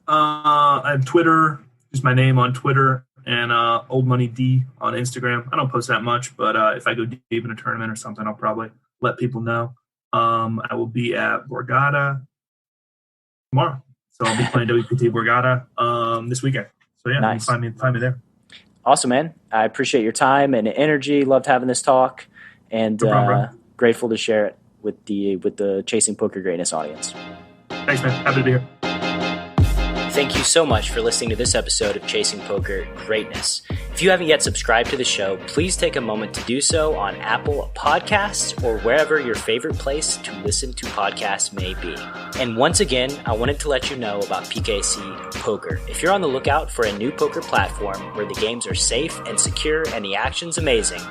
I have Twitter, just my name on Twitter, and Old Money D on Instagram. I don't post that much, but if I go deep in a tournament or something, I'll probably let people know. I will be at Borgata tomorrow. So I'll be playing WPT Borgata this weekend. So yeah, nice. You can find me there. Awesome, man. I appreciate your time and energy. Loved having this talk, and no problem, grateful to share it with the Chasing Poker Greatness audience. Thanks, man. Happy to be here. Thank you so much for listening to this episode of Chasing Poker Greatness. If you haven't yet subscribed to the show, please take a moment to do so on Apple Podcasts or wherever your favorite place to listen to podcasts may be. And once again, I wanted to let you know about PKC Poker. If you're on the lookout for a new poker platform where the games are safe and secure and the action's amazing,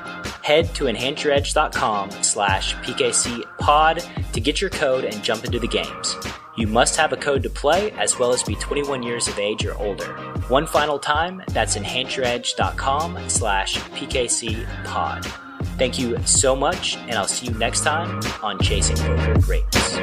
head to enhanceyouredge.com/PKCpod to get your code and jump into the games. You must have a code to play, as well as be 21 years of age or older. One final time, that's enhanceyouredge.com/PKCpod. Thank you so much, and I'll see you next time on Chasing Poker Greatness.